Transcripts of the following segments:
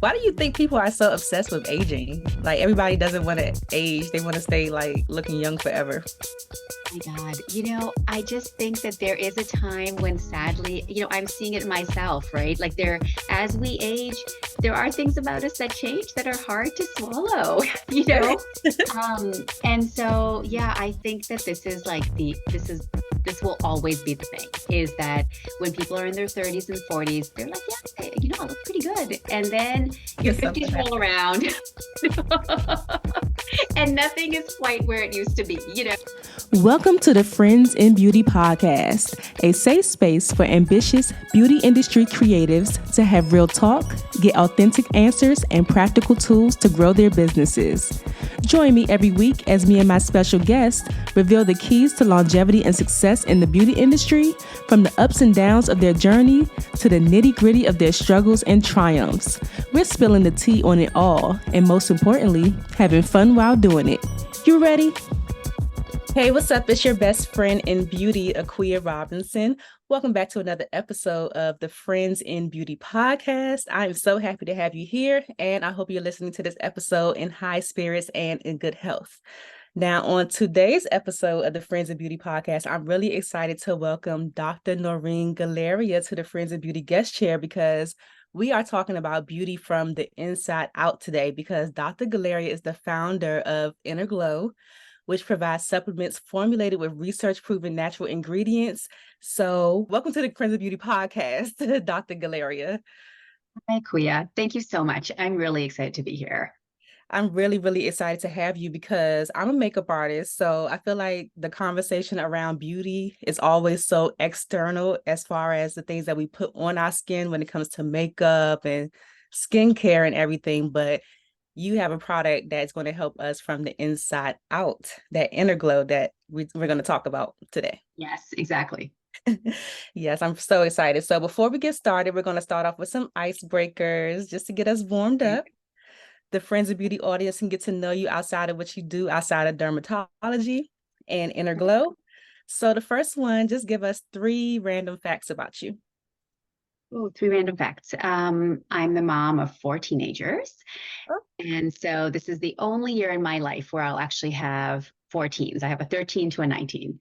Why do you think people are so obsessed with aging? Like everybody doesn't want to age. They want to stay like looking young forever. My God, I just think that there is a time when sadly, I'm seeing it myself, right? Like as we age, there are things about us that change that are hard to swallow, you Right. know? And so, yeah, I think that this will always be the thing is that when people are in their 30s and 40s, they're like, yeah, I look pretty good. And then your Get something 50s back. roll around and nothing is quite where it used to be. Welcome to the Friends in Beauty podcast, a safe space for ambitious beauty industry creatives to have real talk, get authentic answers, and practical tools to grow their businesses. Join me every week as me and my special guest reveal the keys to longevity and success in the beauty industry, from the ups and downs of their journey to the nitty-gritty of their struggles and triumphs. We're spilling the tea on it all, and most importantly, having fun while doing it. You ready? Hey, what's up? It's your best friend in beauty, Aquia Robinson. Welcome back to another episode of the Friends in Beauty podcast. I'm so happy to have you here, and I hope you're listening to this episode in high spirits and in good health. Now, on today's episode of the Friends in Beauty podcast, I'm really excited to welcome Dr. Noreen Galaria to the Friends in Beauty guest chair because we are talking about beauty from the inside out today because Dr. Galaria is the founder of Inner Glow, which provides supplements formulated with research-proven natural ingredients. So welcome to the Friends of Beauty podcast, Dr. Galaria. Hi, Kuya. Thank you so much. I'm really excited to be here. I'm really, really excited to have you because I'm a makeup artist. So I feel like the conversation around beauty is always so external as far as the things that we put on our skin when it comes to makeup and skincare and everything. But you have a product that's going to help us from the inside out, that inner glow that we're going to talk about today. Yes, exactly. Yes, I'm so excited. So before we get started, we're going to start off with some icebreakers just to get us warmed up. The Friends of Beauty audience can get to know you outside of what you do outside of dermatology and inner glow. So the first one, just give us 3 random facts about you. Oh, 3 random facts. I'm the mom of 4 teenagers. Oh. And so this is the only year in my life where I'll actually have 4 teens. I have a 13 to a 19.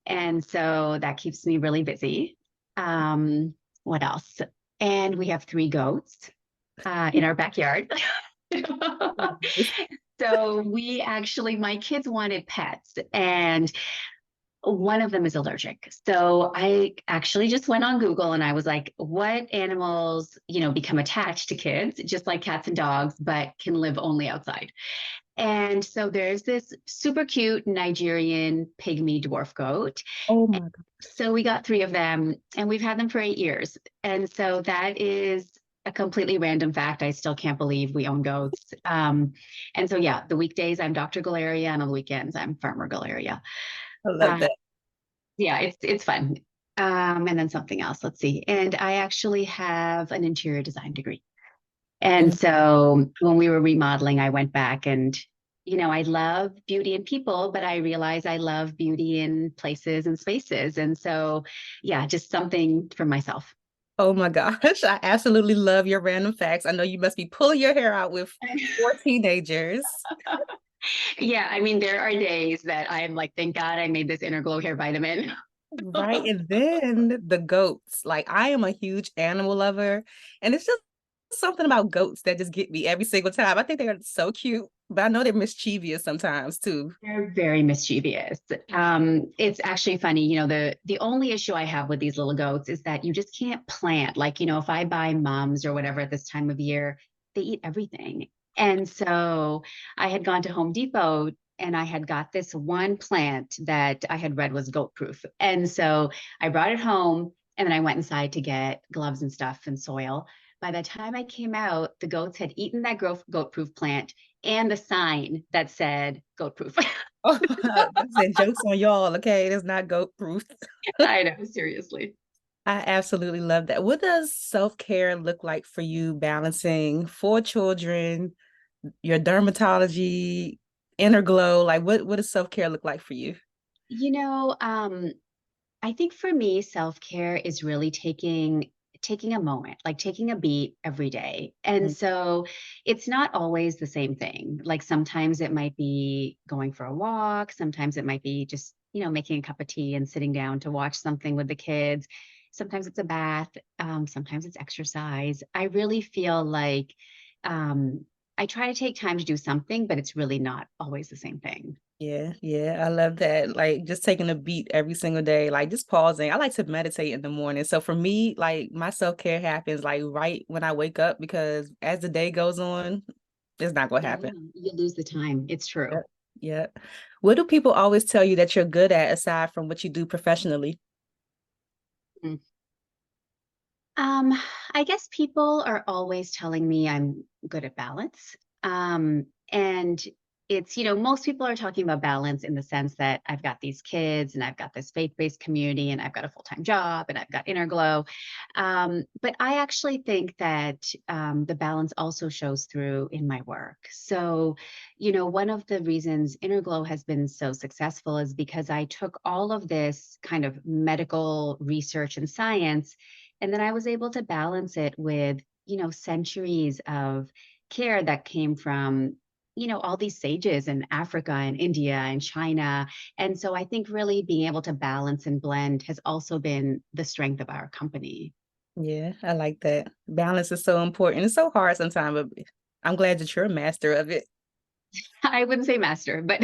And so that keeps me really busy. What else? And we have 3 goats in our backyard. So my kids wanted pets, and one of them is allergic. So I actually just went on Google and I was like, what animals, become attached to kids, just like cats and dogs, but can live only outside. And so there's this super cute Nigerian pygmy dwarf goat. Oh my God. So we got 3 of them and we've had them for 8 years. And so that is a completely random fact. I still can't believe we own goats. And so, yeah, the weekdays I'm Dr. Galaria and on the weekends I'm Farmer Galaria. I love Uh, that. yeah, it's fun. And then something else. Let's see. And I actually have an interior design degree. And Mm. so when we were remodeling, I went back and, I love beauty in people, but I realize I love beauty in places and spaces. And so, yeah, just something for myself. Oh my gosh, I absolutely love your random facts. I know you must be pulling your hair out with 4 teenagers. Yeah, I mean, there are days that I'm like, thank God I made this inner glow hair vitamin. Right. And then the goats. Like I am a huge animal lover. And it's just something about goats that just get me every single time. I think they're so cute, but I know they're mischievous sometimes too. They're very mischievous. It's actually funny, the only issue I have with these little goats is that you just can't plant. Like, if I buy mums or whatever at this time of year, they eat everything. And so I had gone to Home Depot and I had got this one plant that I had read was goat proof. And so I brought it home and then I went inside to get gloves and stuff and soil. By the time I came out, the goats had eaten that goat proof plant and the sign that said goat proof. Oh, that's it. Jokes on y'all. Okay. It's not goat proof. I know, seriously. I absolutely love that. What does self-care look like for you balancing 4 children, your dermatology, inner glow? Like what does self-care look like for you? You know, um, I think for me, self-care is really taking a moment, like taking a beat every day. And so it's not always the same thing. Like sometimes it might be going for a walk, sometimes it might be just, making a cup of tea and sitting down to watch something with the kids. Sometimes it's a bath, sometimes it's exercise. I really feel like I try to take time to do something, but it's really not always the same thing. Yeah, yeah, I love that. Like just taking a beat every single day, like just pausing. I like to meditate in the morning. So for me, like my self-care happens like right when I wake up because as the day goes on, it's not gonna Yeah, happen. you lose the time. It's true. Yep. Yep. What do people always tell you that you're good at aside from what you do professionally? Mm. Um, I guess people are always telling me I'm good at balance. And it's, most people are talking about balance in the sense that I've got these kids and I've got this faith-based community and I've got a full-time job and I've got inner glow. But I actually think that the balance also shows through in my work. So, one of the reasons inner glow has been so successful is because I took all of this kind of medical research and science and then I was able to balance it with, centuries of care that came from, all these sages in Africa and India and China. And so I think really being able to balance and blend has also been the strength of our company. Yeah, I like that. Balance is so important. It's so hard sometimes, but I'm glad that you're a master of it. I wouldn't say master, but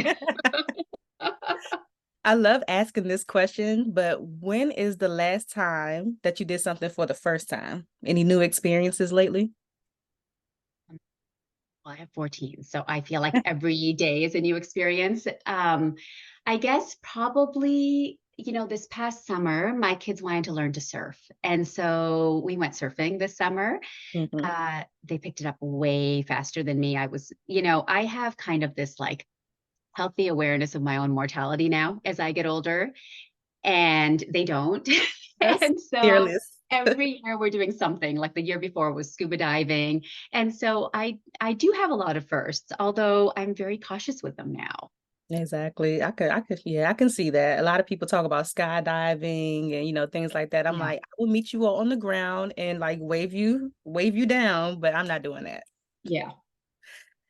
I love asking this question, but when is the last time that you did something for the first time? Any new experiences lately? well, I have 14, so I feel like every day is a new experience. I guess probably, this past summer, my kids wanted to learn to surf. And so we went surfing this summer. Hmm. They picked it up way faster than me. I have kind of this like healthy awareness of my own mortality now as I get older, and they don't. That's And so fearless. every year we're doing something. Like the year before was scuba diving. And so I do have a lot of firsts, although I'm very cautious with them now. Exactly. Yeah, I can see that. A lot of people talk about skydiving and things like that. I'm Yeah. like, I will meet you all on the ground and like wave you down, but I'm not doing that. Yeah.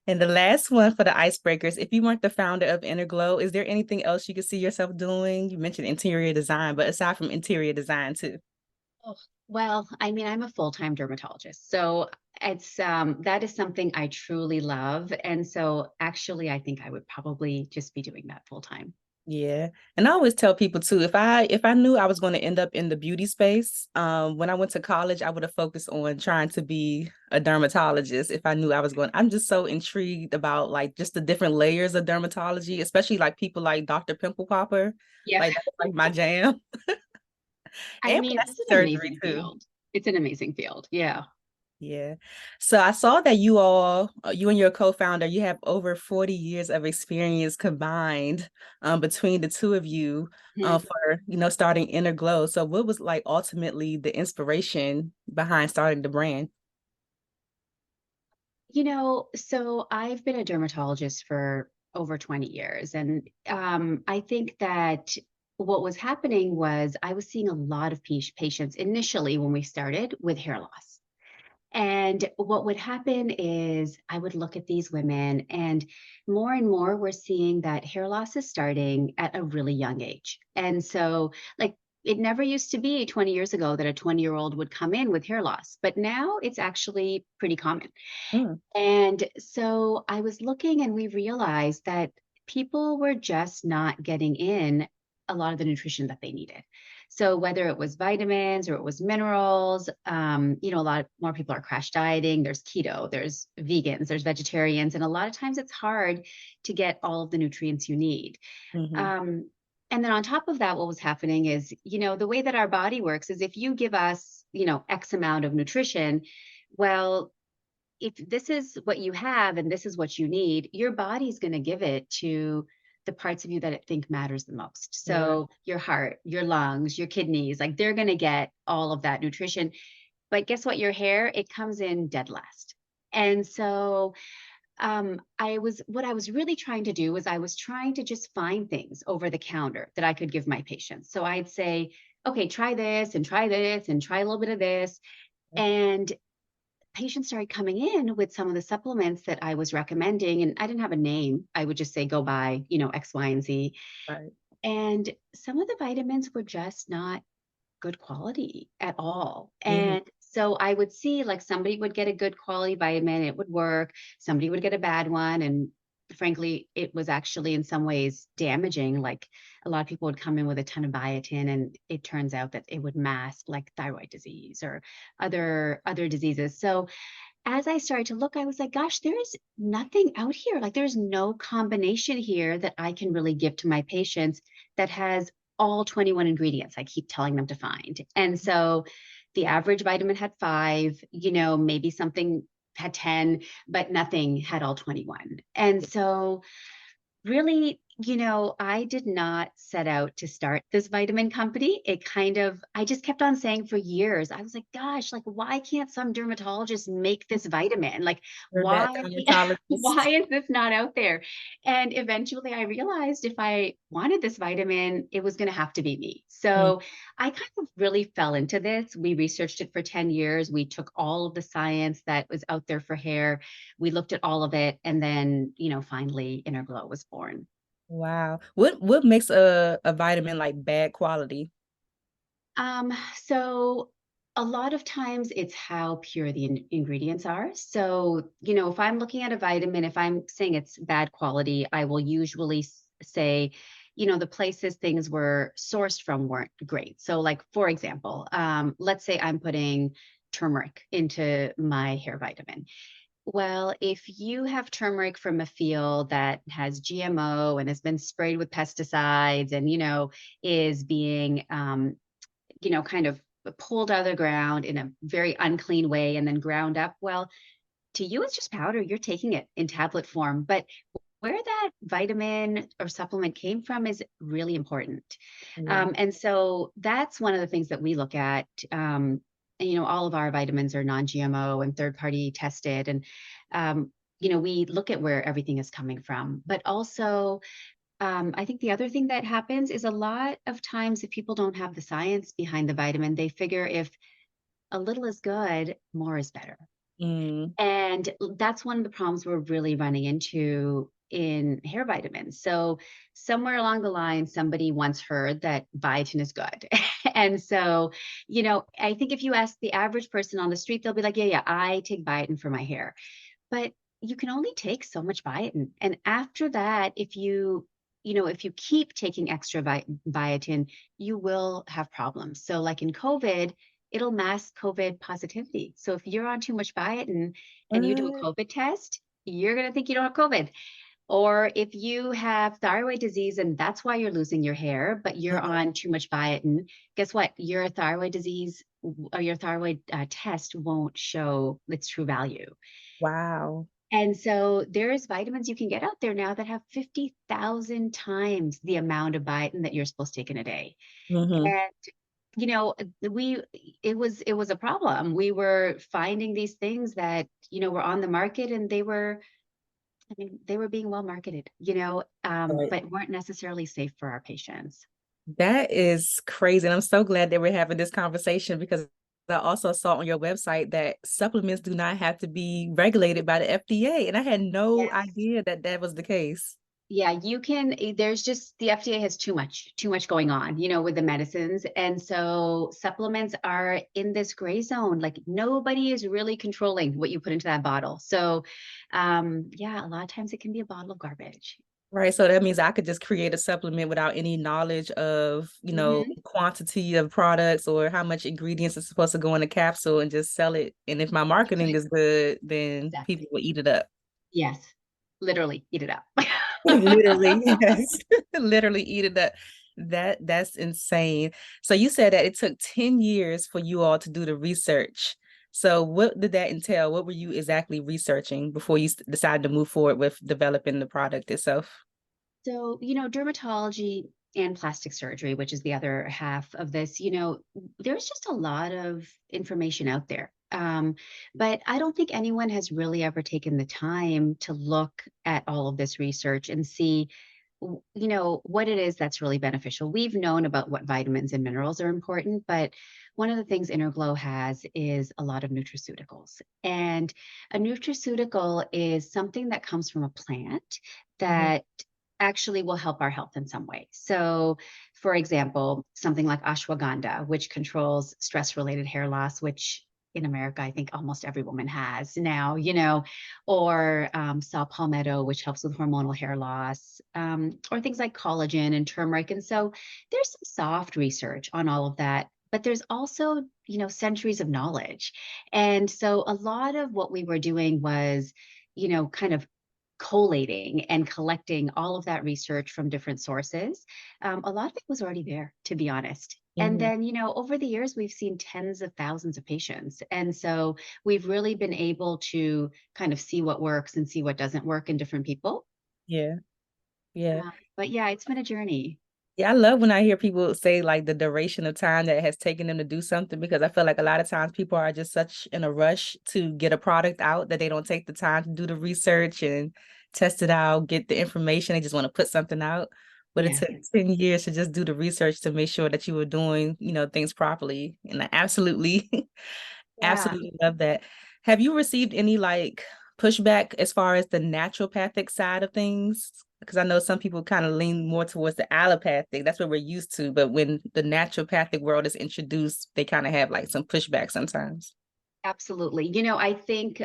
And the last one for the icebreakers, if you weren't the founder of Inner Glow, is there anything else you could see yourself doing? You mentioned interior design, but aside from interior design too. Oh, well, I mean, I'm a full-time dermatologist. So it's that is something I truly love. And so actually I think I would probably just be doing that full time. Yeah. And I always tell people too, if I knew I was going to end up in the beauty space, when I went to college, I would have focused on trying to be a dermatologist if I knew I was going. I'm just so intrigued about like just the different layers of dermatology, especially like people like Dr. Pimple Popper. Yeah. Like that's like my jam. I And mean, plastic it's an surgery amazing too. field. It's an amazing field. Yeah. Yeah. So I saw that you and your co-founder, you have over 40 years of experience combined between the two of you Mhm. for, starting Inner Glow. So what was like ultimately the inspiration behind starting the brand? So I've been a dermatologist for over 20 years. And I think that what was happening was I was seeing a lot of patients initially when we started with hair loss. And what would happen is I would look at these women, and more we're seeing that hair loss is starting at a really young age. And so, like, it never used to be 20 years ago that a 20-year-old would come in with hair loss, but now it's actually pretty common. Mm, And so I was looking, and we realized that people were just not getting in a lot of the nutrition that they needed. So whether it was vitamins or it was minerals, a lot more people are crash dieting. There's keto, there's vegans, there's vegetarians, and a lot of times it's hard to get all of the nutrients you need. hmm. Um, and then on top of that, what was happening is, the way that our body works is if you give us, X amount of nutrition, well, if this is what you have and this is what you need, your body's going to give it to the parts of you that it think matters the most. Right. So your heart, your lungs, your kidneys, like they're going to get all of that nutrition. But guess what? Your hair, it comes in dead last. And so what I was really trying to do was I was trying to just find things over the counter that I could give my patients. So I'd say, okay, try this and try this and try a little bit of this. And patients started coming in with some of the supplements that I was recommending, and I didn't have a name. I would just say, go buy, X, Y, and Z. Right. And some of the vitamins were just not good quality at all. Mhm. And so I would see like somebody would get a good quality vitamin, it would work. Somebody would get a bad one. And frankly, it was actually in some ways damaging. Like a lot of people would come in with a ton of biotin, and it turns out that it would mask like thyroid disease or other diseases. So as I started to look, I was like, gosh, there is nothing out here. Like there's no combination here that I can really give to my patients that has all 21 ingredients I keep telling them to find. And so the average vitamin had five, maybe something had 10, but nothing had all 21. And so really, I did not set out to start this vitamin company. I just kept on saying for years, I was like, gosh, like, why can't some dermatologists make this vitamin? Like, You're that why, why dermatologist. is this not out there? And eventually I realized if I wanted this vitamin, it was going to have to be me. Mm. So I kind of really fell into this. We researched it for 10 years. We took all of the science that was out there for hair. We looked at all of it. And then, finally Inner Glow was born. Wow. What makes a vitamin like bad quality? So a lot of times it's how pure the ingredients are. So, if I'm looking at a vitamin, if I'm saying it's bad quality, I will usually say, the places things were sourced from weren't great. So, like, for example, let's say I'm putting turmeric into my hair vitamin. Well, if you have turmeric from a field that has GMO and has been sprayed with pesticides and, is being, kind of pulled out of the ground in a very unclean way and then ground up, well, to you, it's just powder. You're taking it in tablet form. But where that vitamin or supplement came from is really important. Yeah. And so that's one of the things that we look at. And, all of our vitamins are non-GMO and third-party tested. And, we look at where everything is coming from. But also, I think the other thing that happens is a lot of times if people don't have the science behind the vitamin, they figure if a little is good, more is better. Mm. And that's one of the problems we're really running into in hair vitamins. So somewhere along the line, somebody once heard that biotin is good. And so, I think if you ask the average person on the street, they'll be like, yeah, I take biotin for my hair. But you can only take so much biotin. And after that, if you keep taking extra biotin, you will have problems. So like in COVID, it'll mask COVID positivity. So if you're on too much biotin and you do a What? COVID test, you're going to think you don't have COVID. Or if you have thyroid disease and that's why you're losing your hair, but you're Mhm. on too much biotin, guess what? Your thyroid disease or your thyroid test won't show its true value. Wow. And so there's vitamins you can get out there now that have 50,000 times the amount of biotin that you're supposed to take in a day. Hmm. And you know, we it was a problem. We were finding these things that, were on the market and they were being well marketed, Right. but weren't necessarily safe for our patients. That is crazy. And I'm so glad that we're having this conversation because I also saw on your website that supplements do not have to be regulated by the FDA. And I had no Yes. idea that that was the case. Yeah, there's just the FDA has too much going on, with the medicines. And so supplements are in this gray zone. Like nobody is really controlling what you put into that bottle. So, yeah, a lot of times it can be a bottle of garbage. Right. So that means I could just create a supplement without any knowledge of, Hmm. quantity of products or how much ingredients is supposed to go in a capsule and just sell it. And if my marketing is good, then people Exactly. will eat it up. Yes. Literally eat it up. Literally, yes. Literally eat it up. That's insane. So you said that it took 10 years for you all to do the research. So what did that entail? What were you exactly researching before you decided to move forward with developing the product itself? So, dermatology and plastic surgery, which is the other half of this, there's just a lot of information out there. But I don't think anyone has really ever taken the time to look at all of this research and see, what it is that's really beneficial. We've known about what vitamins and minerals are important, but one of the things Inner Glow has is a lot of nutraceuticals. And a nutraceutical is something that comes from a plant that actually will help our health in some way. So, for example, something like ashwagandha, which controls stress-related hair loss, which in America, I think almost every woman has now, or saw palmetto, which helps with hormonal hair loss, or things like collagen and turmeric. And so there's some soft research on all of that, but there's also, centuries of knowledge. And so a lot of what we were doing was, kind of collating and collecting all of that research from different sources. A lot of it was already there, to be honest. And Mm-hmm. then, over the years, we've seen tens of thousands of patients. And so we've really been able to kind of see what works and see what doesn't work in different people. Yeah. Yeah. But yeah, it's been a journey. Yeah, I love when I hear people say like the duration of time that it has taken them to do something, because I feel like a lot of times people are just such in a rush to get a product out that they don't take the time to do the research and test it out, get the information. They just want to put something out. But it Yeah. took 10 years to just do the research to make sure that you were doing, things properly. And I absolutely, Yeah. absolutely love that. Have you received any like pushback as far as the naturopathic side of things? Because I know some people kind of lean more towards the allopathic. That's what we're used to. But when the naturopathic world is introduced, they kind of have like some pushback sometimes. Absolutely. I think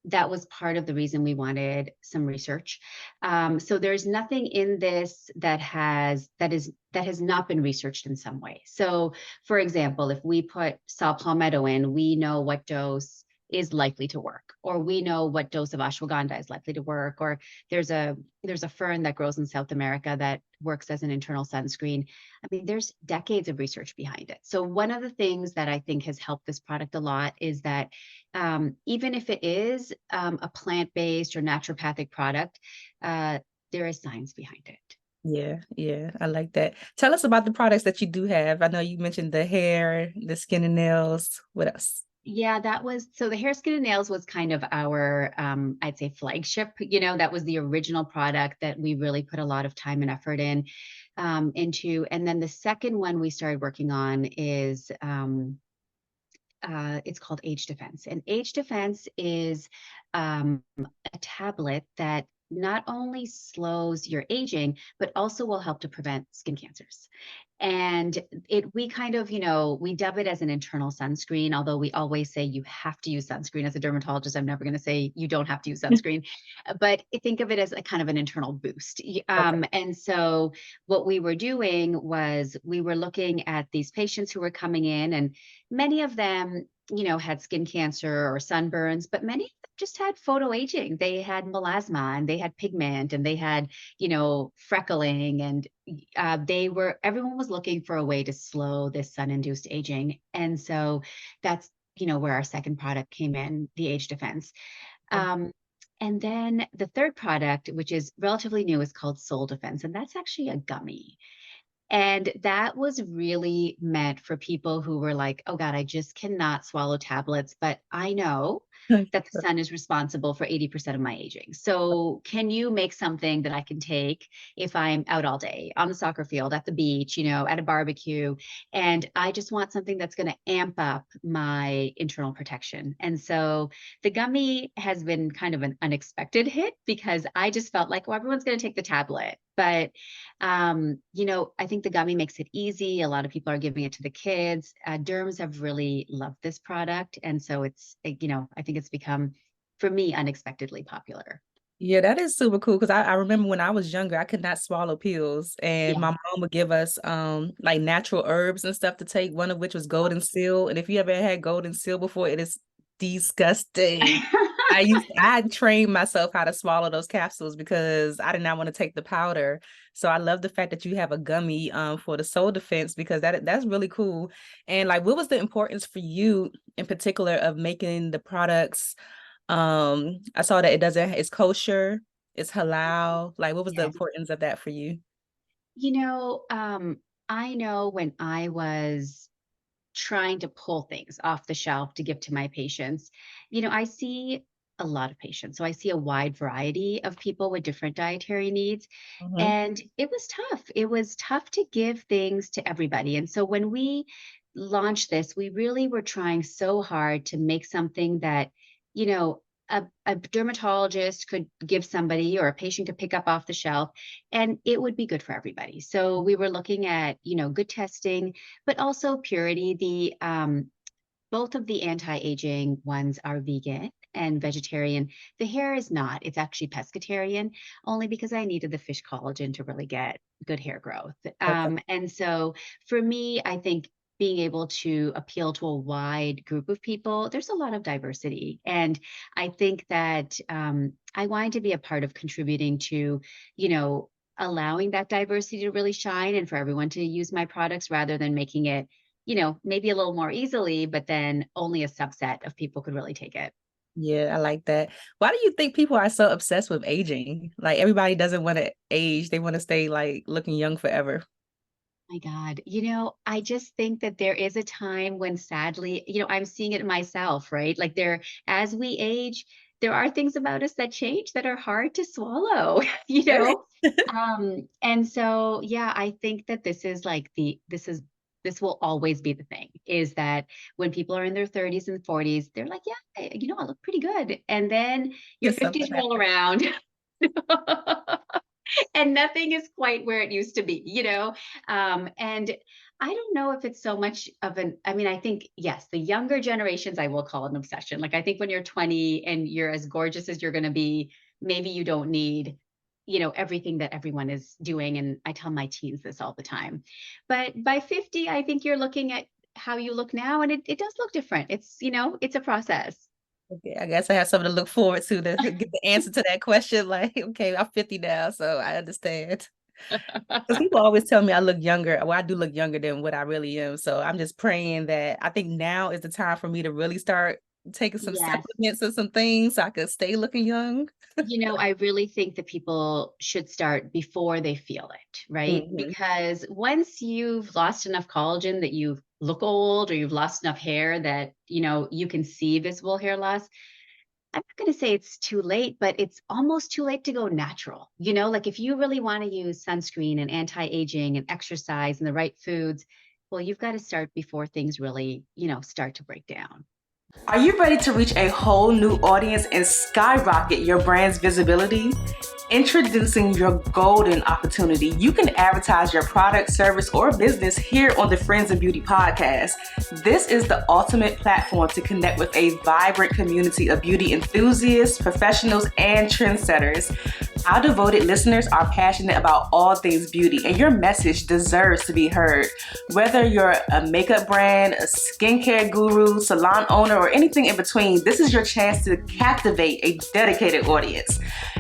that was part of the reason we wanted some research. So there's nothing in this that has not been researched in some way. So, for example, if we put saw palmetto in, we know what dose is likely to work, or we know what dose of ashwagandha is likely to work, or there's a fern that grows in South America that works as an internal sunscreen. I mean, there's decades of research behind it. So one of the things that I think has helped this product a lot is that even if it is a plant-based or naturopathic product, there is science behind it. Yeah, yeah, I like that. Tell us about the products that you do have. I know you mentioned the hair, the skin and nails. What else? Yeah, so the hair, skin, and nails was kind of our, I'd say, flagship. That was the original product that we really put a lot of time and effort into. And then the second one we started working on is it's called Age Defense. And Age Defense is a tablet that not only slows your aging, but also will help to prevent skin cancers. And we kind of, we dub it as an internal sunscreen, although we always say you have to use sunscreen. As a dermatologist, I'm never going to say you don't have to use sunscreen, but think of it as a kind of an internal boost. Okay. And so what we were doing was we were looking at these patients who were coming in, and many of them, had skin cancer or sunburns, but many of them just had photoaging. They had melasma, and they had pigment, and they had, freckling, and everyone was looking for a way to slow this sun-induced aging. And so that's, where our second product came in, the Age Defense. Um, and then the third product, which is relatively new, is called Soul Defense. And that's actually a gummy. And that was really meant for people who were like, oh God, I just cannot swallow tablets, but I know that the sun is responsible for 80% of my aging. So can you make something that I can take if I'm out all day on the soccer field, at the beach, at a barbecue, and I just want something that's going to amp up my internal protection. And so the gummy has been kind of an unexpected hit, because I just felt like, well, everyone's going to take the tablet. But I think the gummy makes it easy. A lot of people are giving it to the kids. Derms have really loved this product. And so I think it's become, for me, unexpectedly popular. Yeah, that is super cool, because I remember when I was younger, I could not swallow pills, and Yeah. my mom would give us like natural herbs and stuff to take, one of which was golden seal. And if you ever had golden seal before, it is disgusting. I trained myself how to swallow those capsules because I did not want to take the powder. So I love the fact that you have a gummy for the soul defense, because that's really cool. And like, what was the importance for you in particular of making the products? I saw that it's kosher, it's halal. Like, what was the Yes. importance of that for you? I know when I was trying to pull things off the shelf to give to my patients, I see a lot of patients. So I see a wide variety of people with different dietary needs. Mhm. And it was tough. It was tough to give things to everybody. And so when we launched this, we really were trying so hard to make something that, you know, a dermatologist could give somebody or a patient could pick up off the shelf and it would be good for everybody. So we were looking at, good testing, but also purity. Both of the anti-aging ones are vegan and vegetarian. The hair is not. It's actually pescatarian, only because I needed the fish collagen to really get good hair growth. Okay. And so for me, I think being able to appeal to a wide group of people, there's a lot of diversity. And I think that I wanted to be a part of contributing to, allowing that diversity to really shine and for everyone to use my products rather than making it maybe a little more easily, but then only a subset of people could really take it. Yeah, I like that. Why do you think people are so obsessed with aging? Like everybody doesn't want to age. They want to stay like looking young forever. My God, I just think that there is a time when sadly, I'm seeing it myself, right? Like as we age, there are things about us that change that are hard to swallow, And so, yeah, I think that this will always be the thing is that when people are in their 30s and 40s, they're like, yeah, I look pretty good. And then your Yes, something 50s roll happened. around. And nothing is quite where it used to be, and I don't know if it's so much of I think, yes, the younger generations, I will call it an obsession. Like, I think when you're 20 and you're as gorgeous as you're going to be, maybe you don't need, everything that everyone is doing. And I tell my teens this all the time. But by 50, I think you're looking at how you look now, and it does look different. It's a process. Okay, I guess I have something to look forward to get the answer to that question. Like, okay, I'm 50 now, so I understand. Because people always tell me I look younger. Well, I do look younger than what I really am. So I'm just praying that I think now is the time for me to really start taking some Yes. supplements and some things so I could stay looking young. I really think that people should start before they feel it, right? Hmm. Because once you've lost enough collagen that you look old or you've lost enough hair that, you can see visible hair loss, I'm not going to say it's too late, but it's almost too late to go natural. Like if you really want to use sunscreen and anti-aging and exercise and the right foods, well, you've got to start before things really, start to break down. Are you ready to reach a whole new audience and skyrocket your brand's visibility? Introducing your golden opportunity. You can advertise your product, service, or business here on the Friends in Beauty podcast. This is the ultimate platform to connect with a vibrant community of beauty enthusiasts, professionals, and trendsetters. Our devoted listeners are passionate about all things beauty, and your message deserves to be heard. Whether you're a makeup brand, a skincare guru, salon owner, or anything in between, this is your chance to captivate a dedicated audience.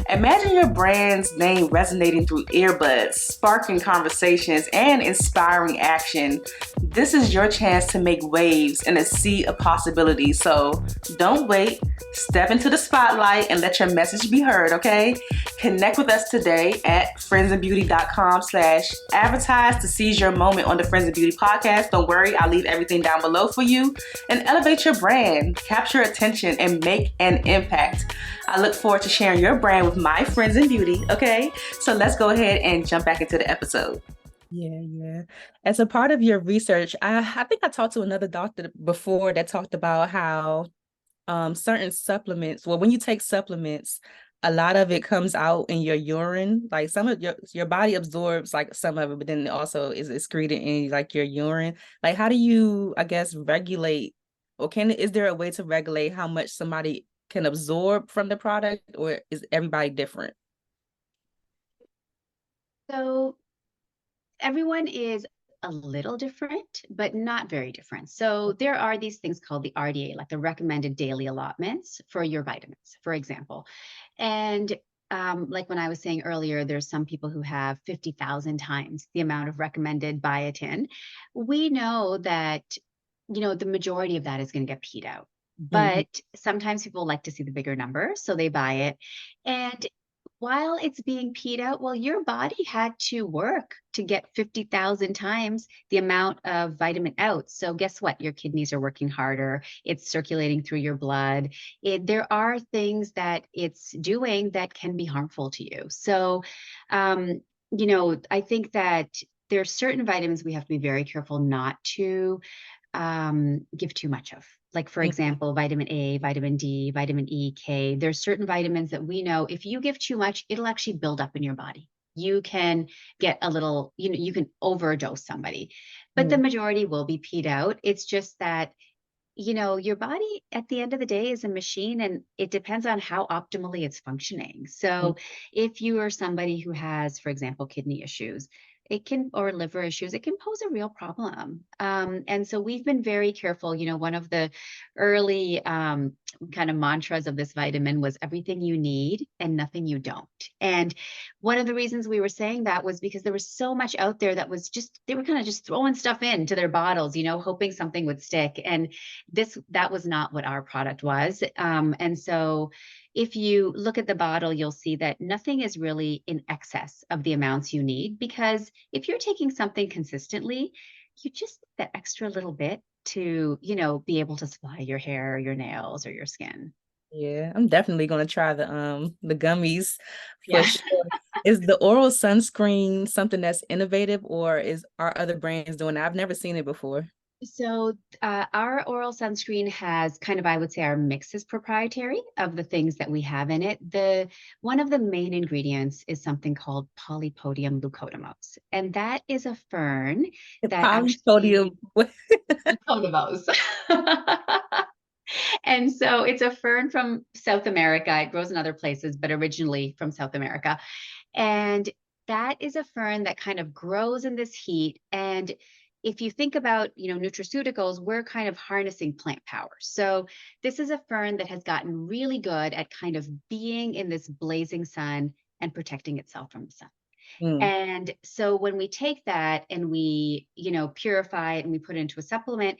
Imagine your brand's name resonating through earbuds, sparking conversations, and inspiring action. This is your chance to make waves in a sea of possibilities. So don't wait. Step into the spotlight and let your message be heard, okay? Connect with us today at friendsandbeauty.com/advertise to seize your moment on the Friends and Beauty podcast. Don't worry, I'll leave everything down below for you. And elevate your brand, capture attention, and make an impact. I look forward to sharing your brand with my friends in beauty, okay? So let's go ahead and jump back into the episode. Yeah. As a part of your research, I think I talked to another doctor before that talked about how certain supplements, well, when you take supplements, a lot of it comes out in your urine. Like some of your body absorbs like some of it, but then it also is excreted in like your urine. Like how do you, I guess, regulate, or is there a way to regulate how much somebody can absorb from the product, or is everybody different? So everyone is a little different, but not very different. So there are these things called the RDA, like the recommended daily allotments for your vitamins, for example. And like when I was saying earlier, there's some people who have 50,000 times the amount of recommended biotin. We know that, the majority of that is going to get peed out. Mhm. But sometimes people like to see the bigger number, so they buy it. And while it's being peed out, well, your body had to work to get 50,000 times the amount of vitamin out. So guess what? Your kidneys are working harder. It's circulating through your blood. There are things that it's doing that can be harmful to you. So, I think that there are certain vitamins we have to be very careful not to give too much of. Like, for example, vitamin A, vitamin D, vitamin E, K. There's certain vitamins that we know if you give too much, it'll actually build up in your body. You can get a little, you can overdose somebody, but the Mm. majority will be peed out. It's just that your body at the end of the day is a machine, and it depends on how optimally it's functioning. Mm. So if you are somebody who has, for example, kidney issues, or liver issues, it can pose a real problem. And so we've been very careful. One of the early kind of mantras of this vitamin was everything you need and nothing you don't. And one of the reasons we were saying that was because there was so much out there that was they were kind of just throwing stuff into their bottles, hoping something would stick. And that was not what our product was. And so if you look at the bottle, you'll see that nothing is really in excess of the amounts you need, because if you're taking something consistently, you just need that extra little bit to, be able to supply your hair, your nails, or your skin. Yeah, I'm definitely gonna try the gummies for Yeah. sure. Is the oral sunscreen something that's innovative, or are other brands doing that? I've never seen it before. So our oral sunscreen has kind of, I would say, our mix is proprietary of the things that we have in it. One of the main ingredients is something called polypodium leucotomos, and that is a fern that actually Polypodium. leucotomos. And so it's a fern from South America. It grows in other places, but originally from South America. And that is a fern that kind of grows in this heat. And if you think about, nutraceuticals, we're kind of harnessing plant power. So this is a fern that has gotten really good at kind of being in this blazing sun and protecting itself from the sun. Mm. And so when we take that and we, purify it and we put it into a supplement,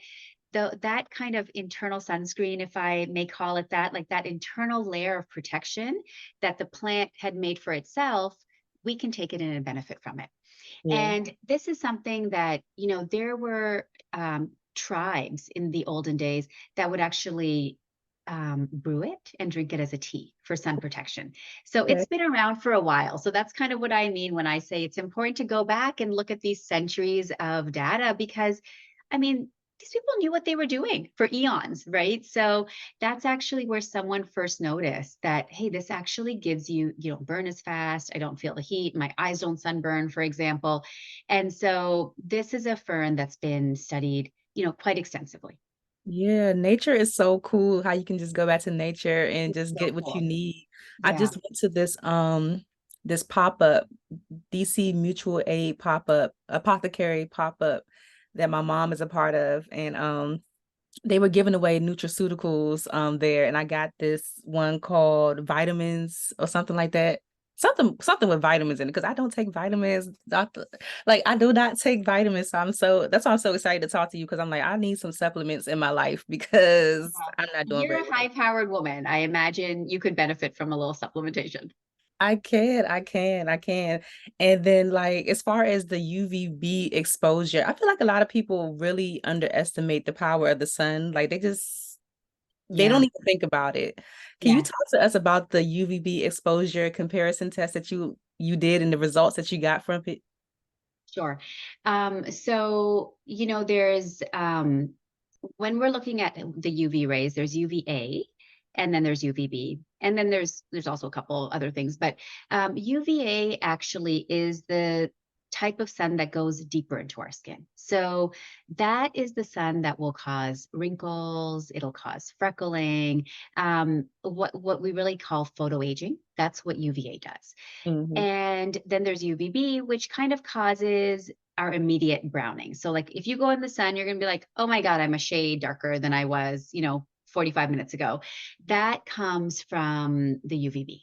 that kind of internal sunscreen, if I may call it that, like that internal layer of protection that the plant had made for itself, we can take it in and benefit from it. Yeah. And this is something that, there were tribes in the olden days that would actually brew it and drink it as a tea for sun protection. So Okay. it's been around for a while. So that's kind of what I mean when I say it's important to go back and look at these centuries of data, because, I mean, these people knew what they were doing for eons, right? So that's actually where someone first noticed that, hey, this actually gives you don't burn as fast. I don't feel the heat. My eyes don't sunburn, for example. And so this is a fern that's been studied, quite extensively. Yeah, nature is so cool how you can just go back to nature and It's just so get what you cool. need. I Yeah. just went to this pop-up, DC Mutual Aid pop-up, apothecary pop-up that my mom is a part of. And they were giving away nutraceuticals there, and I got this one called vitamins or something like that. Something with vitamins in it, because I don't take vitamins, doctor. Like, I do not take vitamins. So that's why I'm so excited to talk to you, because I'm like, I need some supplements in my life because I'm not doing You're very a well. high-powered woman. I imagine you could benefit from a little supplementation. I can. And then, like, as far as the UVB exposure, I feel like a lot of people really underestimate the power of the sun. Like, they don't Yeah. even think about it. Can you Yeah. talk to us about the UVB exposure comparison test that you did and the results that you got from it? Sure. So, there's when we're looking at the UV rays, there's UVA, and then there's UVB, and then there's also a couple other things, but UVA actually is the type of sun that goes deeper into our skin. So that is the sun that will cause wrinkles, it'll cause freckling, what we really call photoaging. That's what UVA does. Hmm. And then there's UVB, which kind of causes our immediate browning. So, like, if you go in the sun, you're going to be like, oh my God, I'm a shade darker than I was, 45 minutes ago. That comes from the UVB.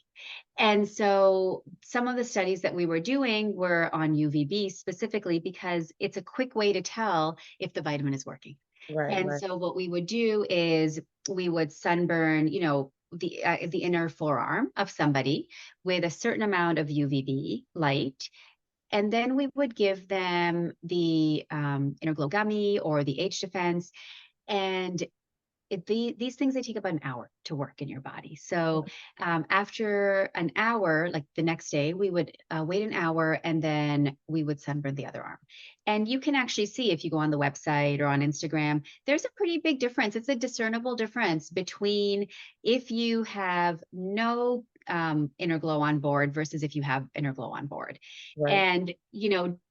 And so, some of the studies that we were doing were on UVB specifically because it's a quick way to tell if the vitamin is working. Right, And right. so, what we would do is we would sunburn, the inner forearm of somebody with a certain amount of UVB light. And then we would give them the inner glow gummy or the H defense. And these things, they take about an hour to work in your body. So after an hour, like the next day, we would wait an hour and then we would sunburn the other arm. And you can actually see, if you go on the website or on Instagram, there's a pretty big difference. It's a discernible difference between if you have no inner glow on board versus if you have inner glow on board. Right. And,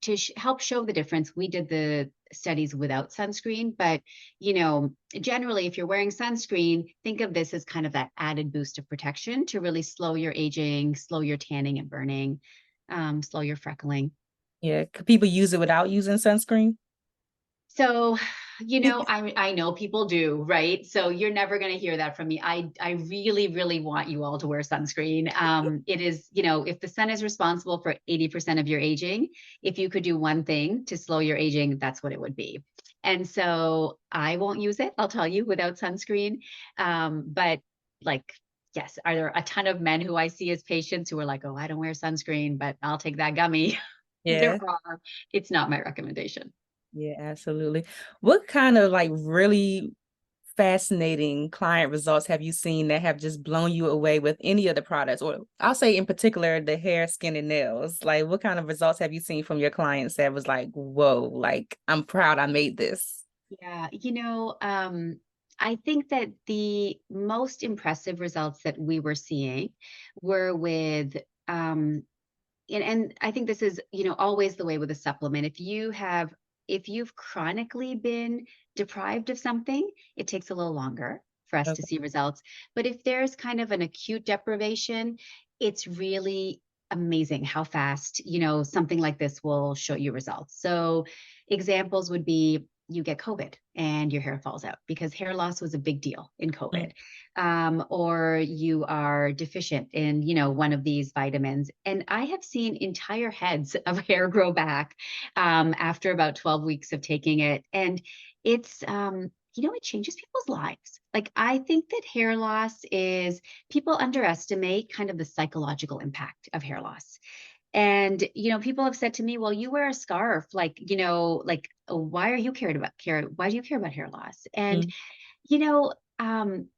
to help show the difference, we did the studies without sunscreen, but, generally, if you're wearing sunscreen, think of this as kind of that added boost of protection to really slow your aging, slow your tanning and burning, slow your freckling. Yeah. Could people use it without using sunscreen? So, I know people do, right? So you're never going to hear that from me. I really, really want you all to wear sunscreen. It is, if the sun is responsible for 80% of your aging, if you could do one thing to slow your aging, that's what it would be. And so I won't use it, I'll tell you, without sunscreen. But like, yes, are there a ton of men who I see as patients who are like, oh, I don't wear sunscreen, but I'll take that gummy. There Yeah. are. It's not my recommendation. Yeah, absolutely. What kind of like really fascinating client results have you seen that have just blown you away with any of the products? Or I'll say in particular, the hair, skin, and nails. Like, what kind of results have you seen from your clients that was like, whoa, like, I'm proud I made this? Yeah, I think that the most impressive results that we were seeing were with, and I think this is, always the way with a supplement. If you've chronically been deprived of something, it takes a little longer for us to Okay. see results. But if there's kind of an acute deprivation, it's really amazing how fast, something like this will show you results. So examples would be, you get COVID and your hair falls out because hair loss was a big deal in COVID. Or you are deficient in, one of these vitamins. And I have seen entire heads of hair grow back after about 12 weeks of taking it. And it's, it changes people's lives. Like, I think that hair loss is, people underestimate kind of the psychological impact of hair loss. And, people have said to me, well, you wear a scarf, like, why are you why do you care about hair loss? And, Mhm. you know, um,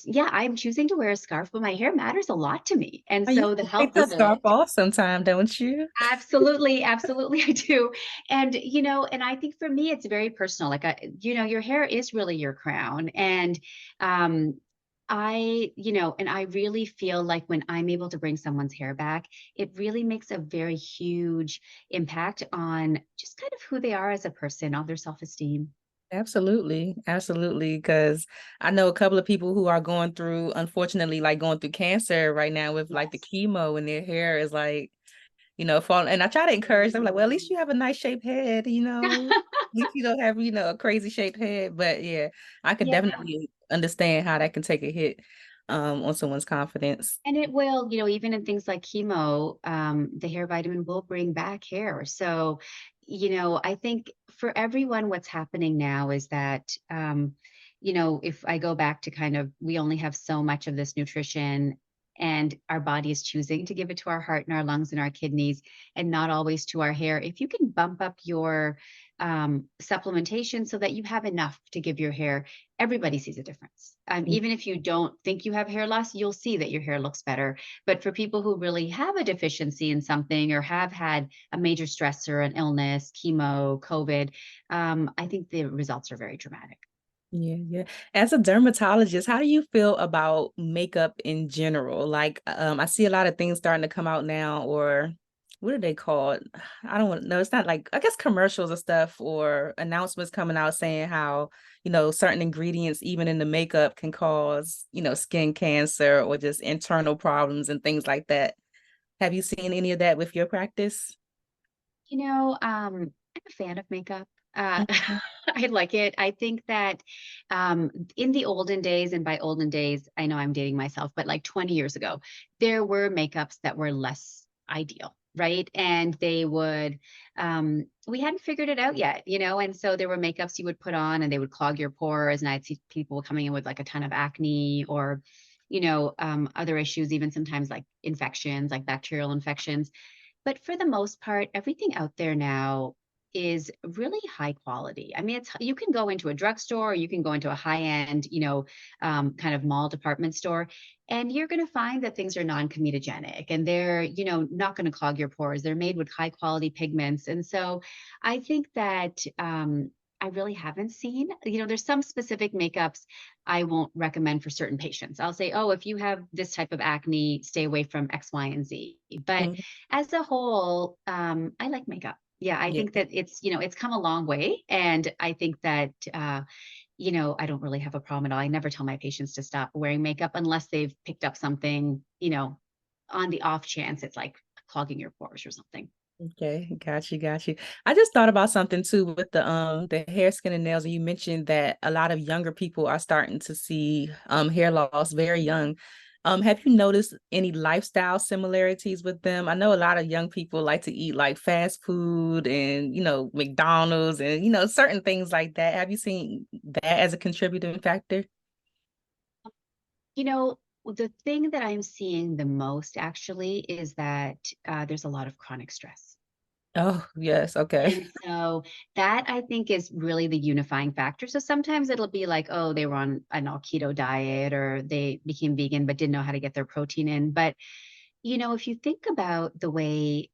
yeah, I'm choosing to wear a scarf, but my hair matters a lot to me. And Oh, you so the can take health the of scarf it, off sometime, don't you? absolutely, absolutely, I do. And, and I think for me, it's very personal. Like, your hair is really your crown. And, um, and I really feel like when I'm able to bring someone's hair back, it really makes a very huge impact on just kind of who they are as a person, on their self-esteem. Absolutely, absolutely. Because I know a couple of people who are going through, unfortunately, like going through cancer right now with like the Yes. chemo, and their hair is like, falling. And I try to encourage them, like, well, at least you have a nice shaped head, At least you don't have, a crazy shaped head. But yeah, I could Yeah. definitely understand how that can take a hit on someone's confidence. And it will, even in things like chemo, the hair vitamin will bring back hair. So, I think for everyone, what's happening now is that, if I go back to kind of, we only have so much of this nutrition, and our body is choosing to give it to our heart and our lungs and our kidneys, and not always to our hair. If you can bump up your supplementation so that you have enough to give your hair, everybody sees a difference. Even if you don't think you have hair loss, you'll see that your hair looks better. But for people who really have a deficiency in something, or have had a major stressor, an illness, chemo, COVID, I think the results are very dramatic. Yeah, yeah. As a dermatologist, how do you feel about makeup in general? Like, I see a lot of things starting to come out now, or what are they called? I don't know. It's not like, I guess, commercials or stuff, or announcements coming out saying how, certain ingredients, even in the makeup, can cause, skin cancer or just internal problems and things like that. Have you seen any of that with your practice? I'm a fan of makeup. Mhm. I like it. I think that in the olden days, and by olden days, I know I'm dating myself, but like 20 years ago, there were makeups that were less ideal, right? And we hadn't figured it out yet, and so there were makeups you would put on and they would clog your pores. And I'd see people coming in with like a ton of acne, or, other issues, even sometimes like infections, like bacterial infections. But for the most part, everything out there now is really high quality. I mean, you can go into a drugstore, or you can go into a high-end, kind of mall department store, and you're going to find that things are non-comedogenic, and they're, not going to clog your pores. They're made with high quality pigments. And so I think that I really haven't seen, there's some specific makeups I won't recommend for certain patients. I'll say, oh, if you have this type of acne, stay away from X, Y, and Z. But Mhm. as a whole, I like makeup. Yeah, I Yeah. think that it's come a long way. And I think that, I don't really have a problem at all. I never tell my patients to stop wearing makeup unless they've picked up something, on the off chance it's like clogging your pores or something. Okay, got you. I just thought about something too with the hair, skin, and nails, and you mentioned that a lot of younger people are starting to see hair loss very young. Have you noticed any lifestyle similarities with them? I know a lot of young people like to eat like fast food and McDonald's and certain things like that. Have you seen that as a contributing factor? The thing that I'm seeing the most actually is that there's a lot of chronic stress. Oh, yes, okay. And so that I think is really the unifying factor. So sometimes it'll be like, oh, they were on an all keto diet or they became vegan but didn't know how to get their protein in. But if you think about the way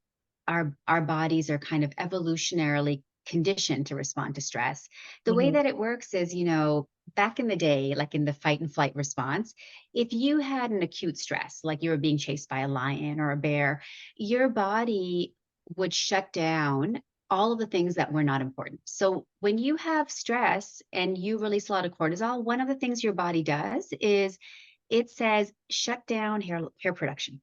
our bodies are kind of evolutionarily conditioned to respond to stress, the way Mhm. that it works is, back in the day, like in the fight and flight response, if you had an acute stress, like you were being chased by a lion or a bear, your body would shut down all of the things that were not important. So when you have stress and you release a lot of cortisol, one of the things your body does is it says shut down hair production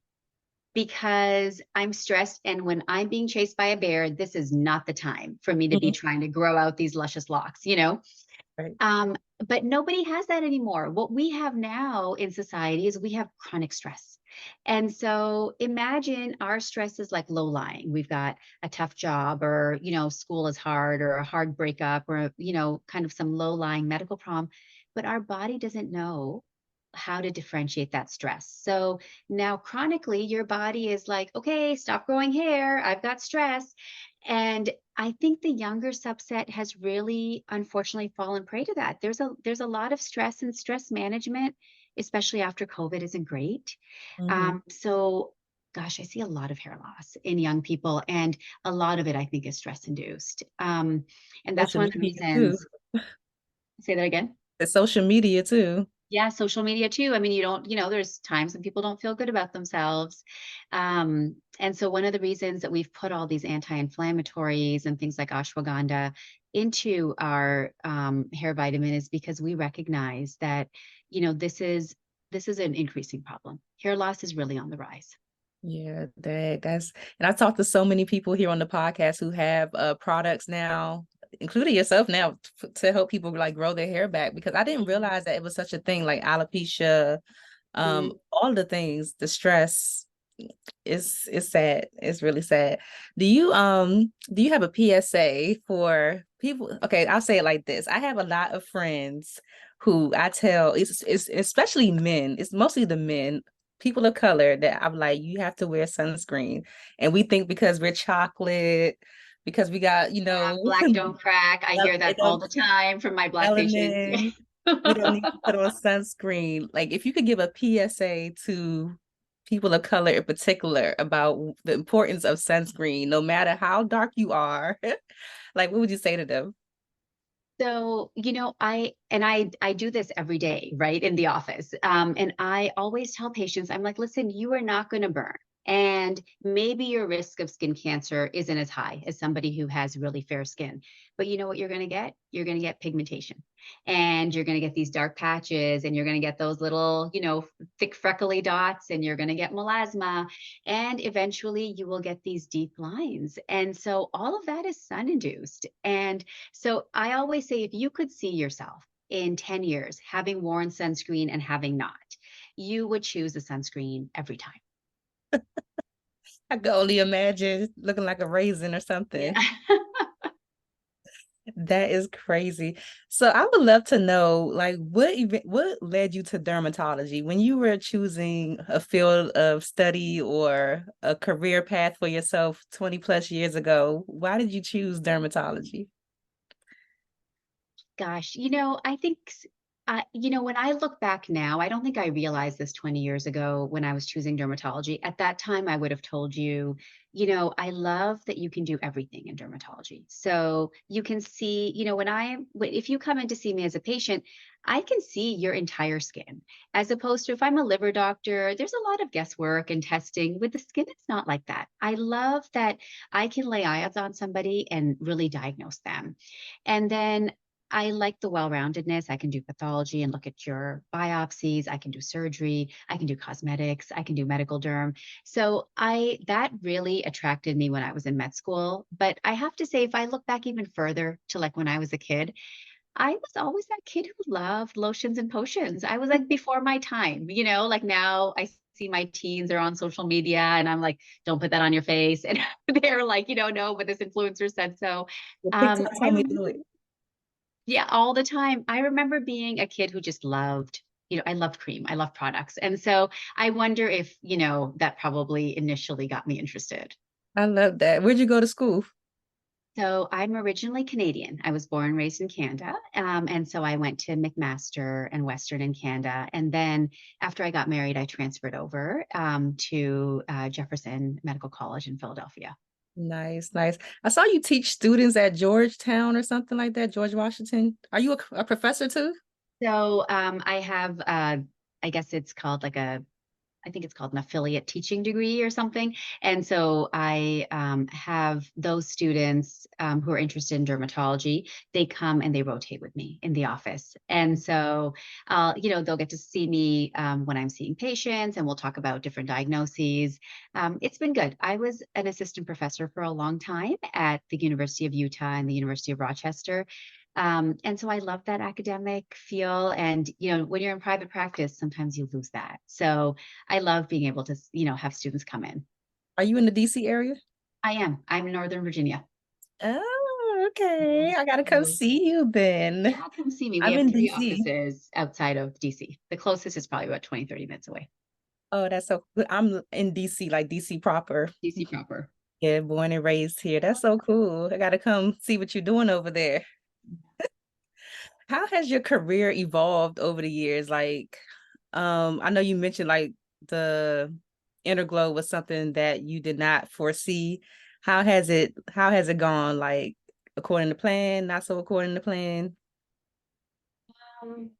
because I'm stressed. And when I'm being chased by a bear, this is not the time for me to be Mhm. trying to grow out these luscious locks. Right. Um, but nobody has that anymore. What we have now in society is we have chronic stress. And so imagine our stress is like low lying. We've got a tough job or, school is hard or a hard breakup or, kind of some low lying medical problem, but our body doesn't know how to differentiate that stress. So now chronically, your body is like, okay, stop growing hair. I've got stress. And I think the younger subset has really unfortunately fallen prey to that. There's a lot of stress, and stress management, especially after COVID, isn't great. Mhm. So gosh, I see a lot of hair loss in young people, and a lot of it I think is stress induced. And that's Social one of the media too. reasons. Say that again. The social media too. Yeah, social media too. I mean, you don't, there's times when people don't feel good about themselves. And so one of the reasons that we've put all these anti-inflammatories and things like ashwagandha into our hair vitamin is because we recognize that, this is an increasing problem. Hair loss is really on the rise. Yeah, that's and I talked to so many people here on the podcast who have products now, including yourself now, to help people like grow their hair back because I didn't Mhm. realize that it was such a thing like alopecia, Mhm. all the things, the stress is sad. It's really sad. Do you have a PSA for people? Okay, I'll say it like this. I have a lot of friends who I tell it's especially men, it's mostly the men, people of color that I'm like, you have to wear sunscreen. And we think because we're chocolate, because we got, Yeah, black don't crack. I hear it that all don't the time from my black patients. melanin. We don't need to put on sunscreen. Like, if you could give a PSA to people of color in particular about the importance of sunscreen, no matter how dark you are, like, what would you say to them? So, I do this every day, right, in the office. And I always tell patients, I'm like, listen, you are not going to burn. And maybe your risk of skin cancer isn't as high as somebody who has really fair skin. But you know what you're going to get? You're going to get pigmentation. And you're going to get these dark patches and you're going to get those little, thick freckly dots and you're going to get melasma. And eventually you will get these deep lines. And so all of that is sun induced. And so I always say if you could see yourself in 10 years having worn sunscreen and having not, you would choose a sunscreen every time. I can only imagine looking like a raisin or Yeah. something. That is crazy. So I would love to know, like, what led you to dermatology when you were choosing a field of study or a career path for yourself 20 plus years ago? Why did you choose dermatology? Gosh, I think, when I look back now, I don't think I realized this 20 years ago when I was choosing dermatology. At that time, I would have told you, I love that you can do everything in dermatology. So you can see, if you come in to see me as a patient, I can see your entire skin. As opposed to if I'm a liver doctor, there's a lot of guesswork and testing. With the skin, it's not like that. I love that I can lay eyes on somebody and really diagnose them. And then I like the well-roundedness. I can do pathology and look at your biopsies. I can do surgery. I can do cosmetics. I can do medical derm. So that really attracted me when I was in med school. But I have to say, if I look back even further to like when I was a kid, I was always that kid who loved lotions and potions. I was like before my time, like now I see my teens are on social media and I'm like, don't put that on your face. And they're like, no, but this influencer said so. Well, TikTok I told me to do it. Yeah, all the time. I remember being a kid who just loved, I loved cream. I love products. And so I wonder if, that probably initially got me interested. I love that. Where'd you go to school? So I'm originally Canadian. I was born and raised in Canada. And so I went to McMaster and Western in Canada. And then after I got married, I transferred over to Jefferson Medical College in Philadelphia. Nice, nice. I saw you teach students at Georgetown or something like that, George Washington. Are you a professor too? So I have, I guess it's called I think it's called an affiliate teaching degree or something. And so I have those students who are interested in dermatology. They come and they rotate with me in the office. And so, they'll get to see me when I'm seeing patients and we'll talk about different diagnoses. It's been good. I was an assistant professor for a long time at the University of Utah and the University of Rochester. And so I love that academic feel. And, when you're in private practice, sometimes you lose that. So I love being able to, have students come in. Are you in the DC area? I am. I'm in Northern Virginia. Oh, okay. Yes. I gotta come see you then. Yeah, come see me. We I'm have in three DC. offices outside of DC. The closest is probably about 20, 30 minutes away. Oh, that's so cool. I'm in DC, like DC proper. DC proper. Yeah, born and raised here. That's so cool. I gotta come see what you're doing over there. How has your career evolved over the years? Like, I know you mentioned like the inner glow was something that you did not foresee. How has it gone? Like according to plan, not so according to plan?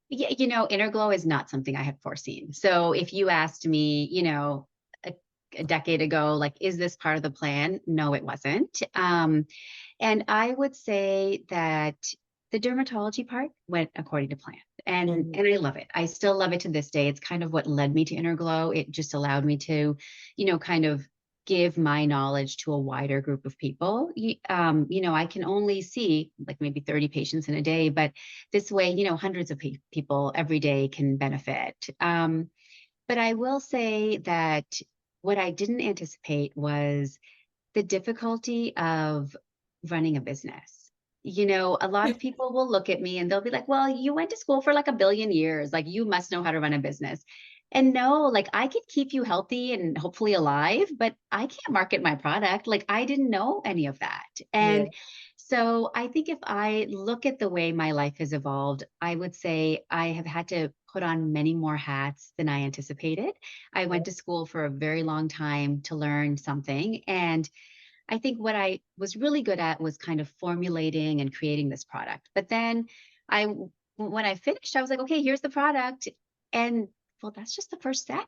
Yeah, inner glow is not something I had foreseen. So if you asked me, a, a decade ago, like, is this part of the plan? No, it wasn't. And I would say that the dermatology part went according to plan. And I love it. I still love it to this day. It's kind of what led me to Inner Glow. It just allowed me to, kind of give my knowledge to a wider group of people. I can only see like maybe 30 patients in a day, but this way, hundreds of people every day can benefit. But I will say that what I didn't anticipate was the difficulty of running a business. A lot of people will look at me and they'll be like, well, you went to school for like a billion years. Like, you must know how to run a business. And no, like, I could keep you healthy and hopefully alive, but I can't market my product. Like, I didn't know any of that. Yeah. And so I think if I look at the way my life has evolved, I would say I have had to put on many more hats than I anticipated. I went to school for a very long time to learn something. And I think what I was really good at was kind of formulating and creating this product. But then when I finished, I was like, okay, here's the product. And well, that's just the first step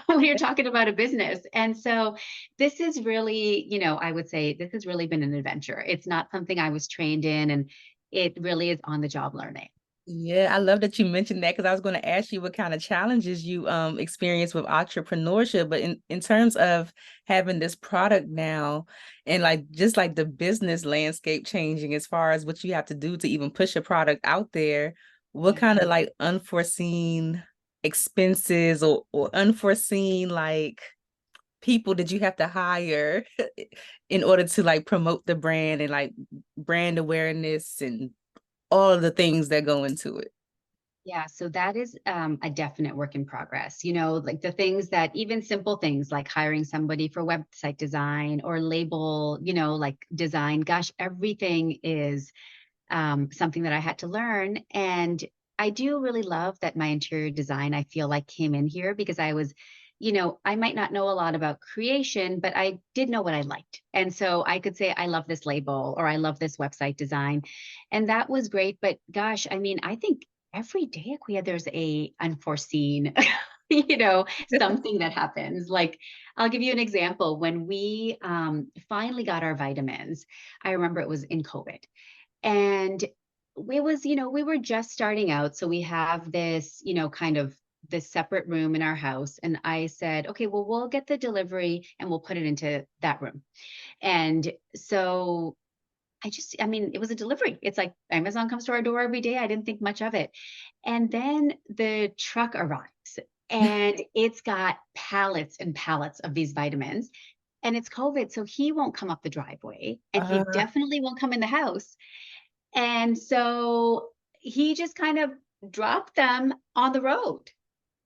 when you're talking about a business. And so this is really, I would say this has really been an adventure. It's not something I was trained in, and it really is on the job learning. Yeah, I love that you mentioned that because I was going to ask you what kind of challenges you experience with entrepreneurship, but in terms of having this product now and like just like the business landscape changing as far as what you have to do to even push a product out there, what Yeah. kind of like unforeseen expenses or unforeseen like people did you have to hire in order to like promote the brand and like brand awareness and all of the things that go into it. Yeah, so that is a definite work in progress. Like the things that even simple things like hiring somebody for website design or label, like design. Gosh, everything is something that I had to learn. And I do really love that my interior design, I feel like came in here because I was, I might not know a lot about creation, but I did know what I liked. And so I could say, I love this label or I love this website design. And that was great. But gosh, I mean, I think every day, Aquia, there's a unforeseen, something that happens. Like, I'll give you an example. When we finally got our vitamins, I remember it was in COVID. And we were just starting out. So we have this, kind of this separate room in our house. And I said, okay, well, we'll get the delivery and we'll put it into that room. And so I mean, it was a delivery. It's like Amazon comes to our door every day. I didn't think much of it. And then the truck arrives and it's got pallets and pallets of these vitamins. And it's COVID. So he won't come up the driveway and he Uh, definitely won't come in the house. And so he just kind of dropped them on the road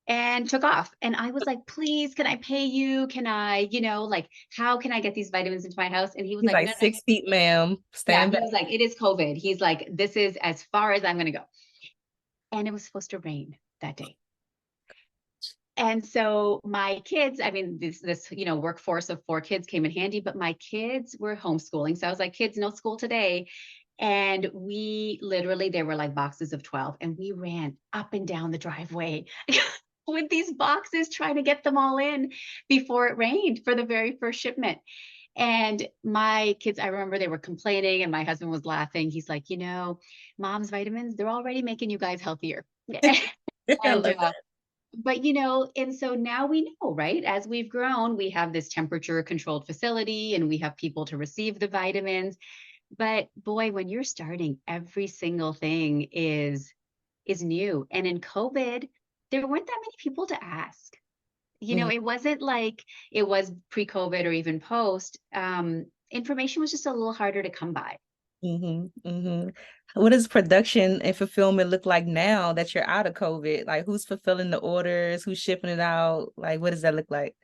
and took off. And I was like, please, can I pay you? Can I, like, how can I get these vitamins into my house? And he was he's like, like no, no. 6 feet, ma'am. Yeah. Stand He back. was like, it is COVID. He's like, this is as far as I'm going to go. And it was supposed to rain that day. And so my kids, I mean, this, workforce of 4 kids came in handy, but my kids were homeschooling. So I was like, kids, no school today. And we literally, there were like boxes of 12 and we ran up and down the driveway with these boxes trying to get them all in before it rained for the very first shipment. And my kids, I remember they were complaining and my husband was laughing. He's like, mom's vitamins, they're already making you guys healthier. I And love that. but and so now we know, right? As we've grown, we have this temperature controlled facility and we have people to receive the vitamins. But boy, when you're starting, every single thing is new. And in COVID, there weren't that many people to ask. Mhm, It wasn't like it was pre-COVID or even post. Information was just a little harder to come by. mhm, mhm. What does production and fulfillment look like now that you're out of COVID? Like, who's fulfilling the orders? Who's shipping it out? Like, what does that look like?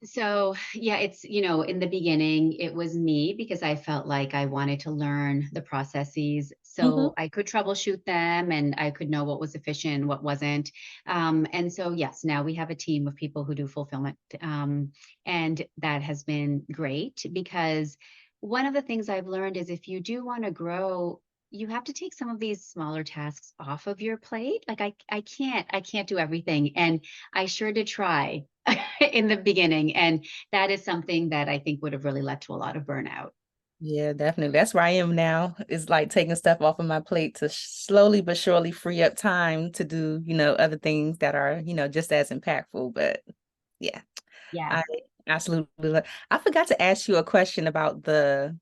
So, yeah, it's, in the beginning, it was me because I felt like I wanted to learn the processes Hmm. so I could troubleshoot them and I could know what was efficient, what wasn't. And so, yes, now we have a team of people who do fulfillment. And that has been great because one of the things I've learned is if you do want to grow, you have to take some of these smaller tasks off of your plate. Like I can't do everything. And I sure did try in the beginning. And that is something that I think would have really led to a lot of burnout. Yeah, definitely. That's where I am now. It's like taking stuff off of my plate to slowly but surely free up time to do, other things that are, just as impactful. But yeah, I Yes. absolutely I forgot to ask you a question about the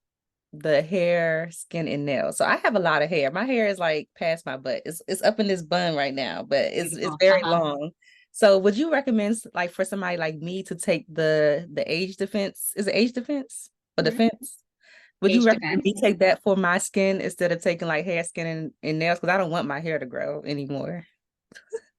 hair, skin, and nails. So I have a lot of hair. My hair is like past my butt. It's up in this bun right now, but it's Beautiful. very Uh-huh. long. So would you recommend like for somebody like me to take the age defense? Is it age defense or Mhm. defense? Would you Age recommend defense. me take that for my skin instead of taking like hair, skin, and nails? Because I don't want my hair to grow anymore.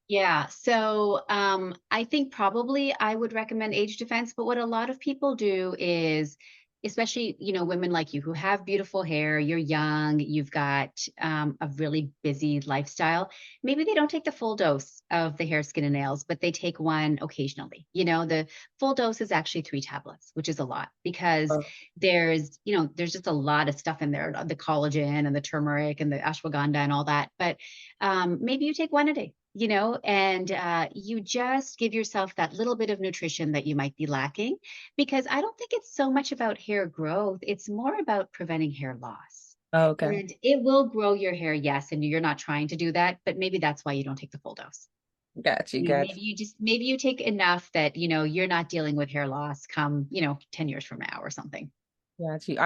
Yeah. So I think probably I would recommend age defense, but what a lot of people do is, especially, women like you who have beautiful hair, you're young, you've got a really busy lifestyle. Maybe they don't take the full dose of the hair, skin, and nails, but they take one occasionally. The full dose is actually 3 tablets, which is a lot because Oh, there's just a lot of stuff in there, the collagen and the turmeric and the ashwagandha and all that. But maybe you take one a day, and you just give yourself that little bit of nutrition that you might be lacking, because I don't think it's so much about hair growth. It's more about preventing hair loss. okay. And it will grow your hair, yes, and you're not trying to do that, but maybe that's why you don't take the full dose. Got you, got Maybe you take enough that, you're not dealing with hair loss come, 10 years from now or something. you, got you.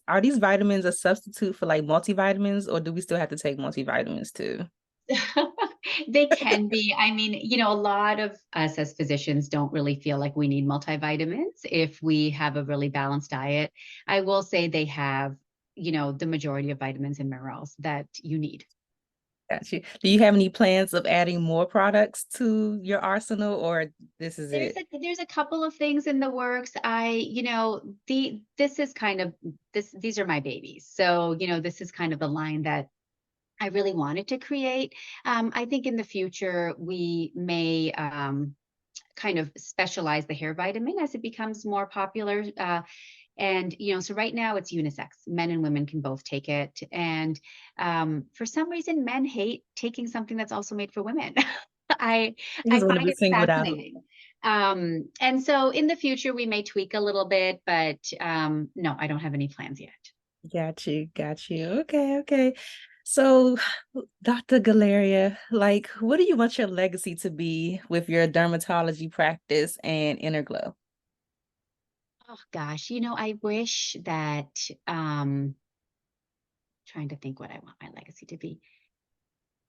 Are these vitamins a substitute for like multivitamins, or do we still have to take multivitamins too? They can be. I mean, a lot of us as physicians don't really feel like we need multivitamins if we have a really balanced diet. I will say they have, the majority of vitamins and minerals that you need. Got you. Do you have any plans of adding more products to your arsenal, or this is it? There's a couple of things in the works. This is kind of these are my babies. So, this is kind of the line that I really wanted to create. I think in the future we may kind of specialize the hair vitamin as it becomes more popular. And so right now it's unisex. Men and women can both take it. And for some reason, men hate taking something that's also made for women. I You I just want to find be it singled out. fascinating. And so in the future we may tweak a little bit, but no, I don't have any plans yet. Got you. Got you. Okay. Okay. So, Dr. Galaria, like, what do you want your legacy to be with your dermatology practice and Inner Glow? Oh gosh, I wish that trying to think what I want my legacy to be.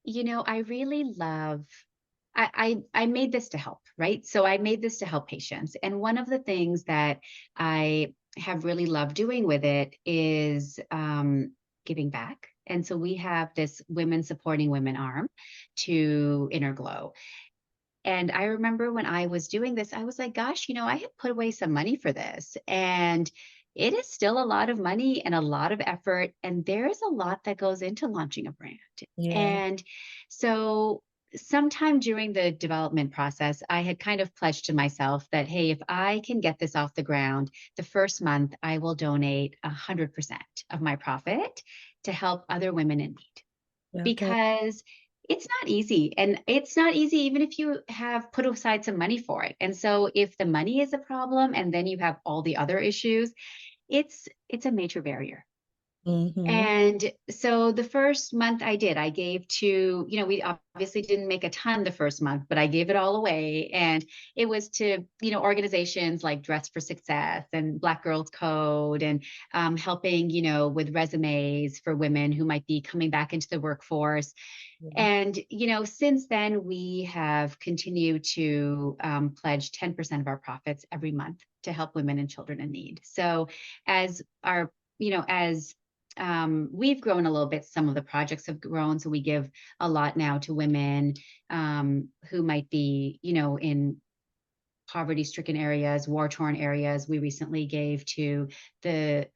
I really love I made this to help, right? So I made this to help patients. And one of the things that I have really loved doing with it is giving back. And so we have this women supporting women arm to Inner Glow. And I remember when I was doing this, I was like, gosh, I had put away some money for this. And it is still a lot of money and a lot of effort. And there's a lot that goes into launching a brand. Yeah. And so sometime during the development process, I had kind of pledged to myself that, hey, if I can get this off the ground, the first month I will donate 100% of my profit to help other women in need, Okay. because it's not easy, and it's not easy even if you have put aside some money for it. And so if the money is a problem and then you have all the other issues, it's a major barrier. Mm-hmm. And so the first month I gave to, we obviously didn't make a ton the first month, but I gave it all away. And it was to, organizations like Dress for Success and Black Girls Code, and helping, with resumes for women who might be coming back into the workforce. Yeah. And, since then, we have continued to pledge 10% of our profits every month to help women and children in need. So as our, as we've grown a little bit, some of the projects have grown. So we give a lot now to women who might be, in poverty-stricken areas, war-torn areas. We recently gave to the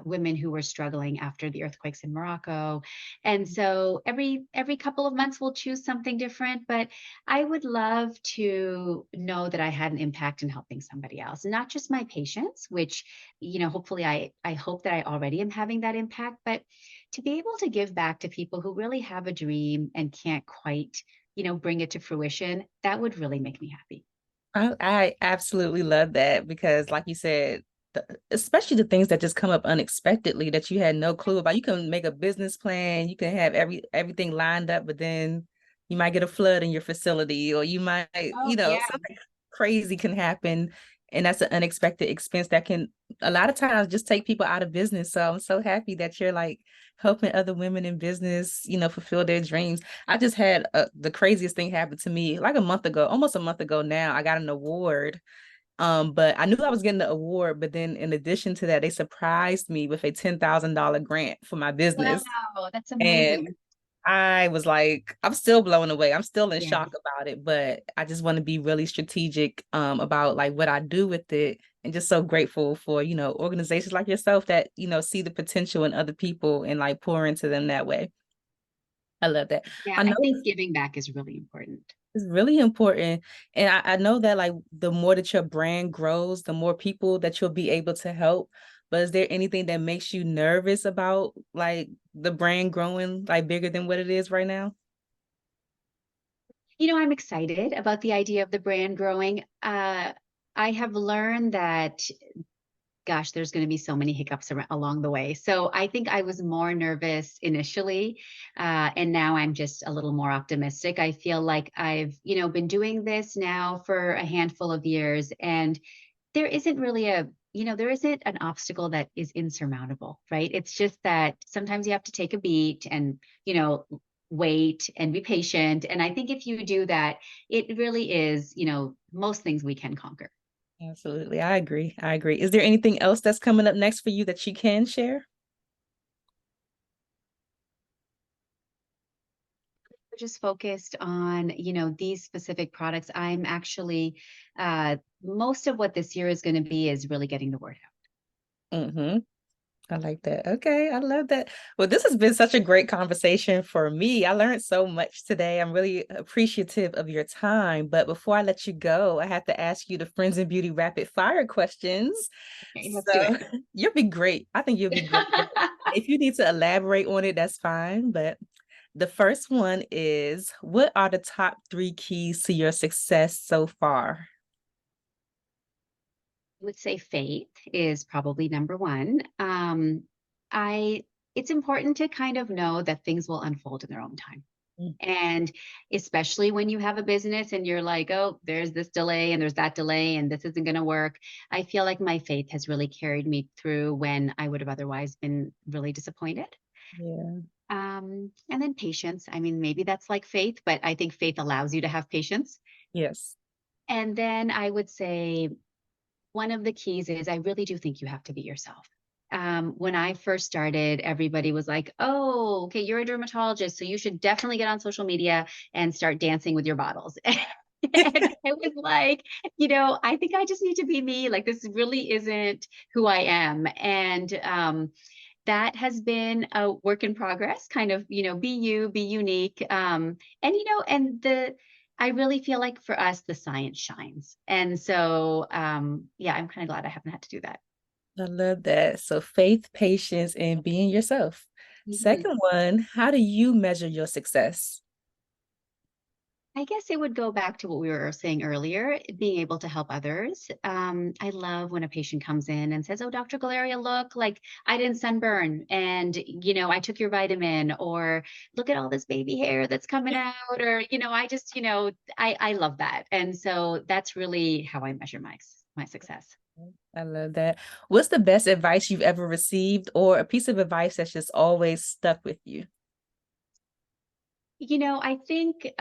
women who were struggling after the earthquakes in Morocco. And so every couple of months we'll choose something different. But I would love to know that I had an impact in helping somebody else, not just my patients, which hopefully I hope that I already am having that impact, but to be able to give back to people who really have a dream and can't quite bring it to fruition, that would really make me happy. I absolutely love that because, like you said, especially the things that just come up unexpectedly that you had no clue about. You can make a business plan, you can have everything lined up, but then you might get a flood in your facility, or you might, Oh, yeah. something crazy can happen, and that's an unexpected expense that can a lot of times just take people out of business. So I'm so happy that you're like helping other women in business, fulfill their dreams. I just had the craziest thing happen to me like a month ago, almost a month ago now. I got an award. But I knew I was getting the award, but then in addition to that, they surprised me with a $10,000 grant for my business. Wow, that's And amazing. I was like, I'm still blown away. I'm still in Yeah. shock about it, but I just want to be really strategic about like what I do with it, and just so grateful for, organizations like yourself that, see the potential in other people and like pour into them that way. I love that. Yeah, I I know think giving back is really important. it's really important. And I know that like the more that your brand grows, the more people that you'll be able to help. But is there anything that makes you nervous about like the brand growing like bigger than what it is right now? I'm excited about the idea of the brand growing. I have learned that, gosh, there's going to be so many hiccups along the way. So I think I was more nervous initially, and now I'm just a little more optimistic. I feel like I've, been doing this now for a handful of years, and there isn't really there isn't an obstacle that is insurmountable, right? It's just that sometimes you have to take a beat and, wait and be patient. And I think if you do that, it really is, most things we can conquer. Absolutely. I agree. I agree. Is there anything else that's coming up next for you that you can share? just focused on, these specific products. I'm actually, most of what this year is going to be is really getting the word out. Mm-hmm. I like that. Okay, I love that. Well, this has been such a great conversation for me. I learned so much today. I'm really appreciative of your time. But before I let you go, I have to ask you the Friends in Beauty rapid fire questions. Okay, let's do So it. you'll be great. I think you'll be great. If you need to elaborate on it, that's fine. But the first one is, what are the top 3 keys to your success so far? Would say faith is probably number one. I It's important to kind of know that things will unfold in their own time. Mm. And especially when you have a business and you're like, oh, there's this delay and there's that delay and this isn't going to work. I feel like my faith has really carried me through when I would have otherwise been really disappointed. Yeah. And then patience. I mean, maybe that's like faith, but I think faith allows you to have patience. Yes. And then I would say one of the keys is I really do think you have to be yourself. When I first started, everybody was like, oh, okay, you're a dermatologist, so you should definitely get on social media and start dancing with your bottles. And I was like, I think I just need to be me. Like, this really isn't who I am. And that has been a work in progress, kind of, be you, be unique. I really feel like for us, the science shines. And so, yeah, I'm kind of glad I haven't had to do that. I love that. So faith, patience, and being yourself. Mhm. Second one, how do you measure your success? I guess it would go back to what we were saying earlier, being able to help others. I love when a patient comes in and says, oh, Dr. Galaria, look, like I didn't sunburn and, I took your vitamin, or look at all this baby hair that's coming out, or, I love that. And so that's really how I measure my success. I love that. What's the best advice you've ever received, or a piece of advice that's just always stuck with you? I think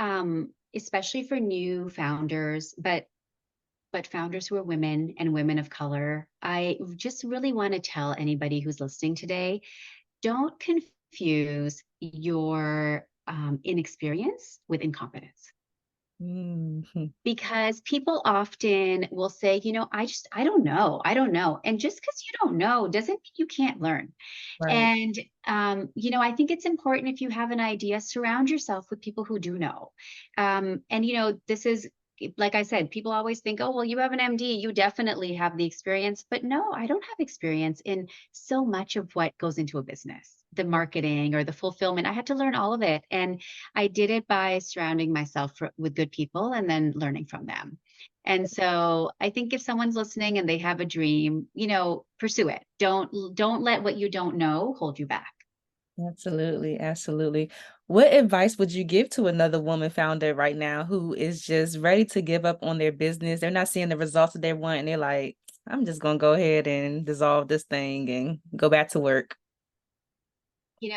especially for new founders, but founders who are women and women of color, I just really want to tell anybody who's listening today, don't confuse your inexperience with incompetence. Mhm. Because people often will say, I don't know. I don't know. And just because you don't know doesn't mean you can't learn. Right. And, I think it's important, if you have an idea, surround yourself with people who do know. This is, like I said, people always think, oh, well, you have an MD, you definitely have the experience. But no, I don't have experience in so much of what goes into a business, the marketing or the fulfillment. I had to learn all of it. And I did it by surrounding myself with good people and then learning from them. And so I think if someone's listening and they have a dream, pursue it. Don't let what you don't know hold you back. Absolutely. Absolutely. What advice would you give to another woman founder right now who is just ready to give up on their business? They're not seeing the results that they want, and they're like, I'm just going to go ahead and dissolve this thing and go back to work.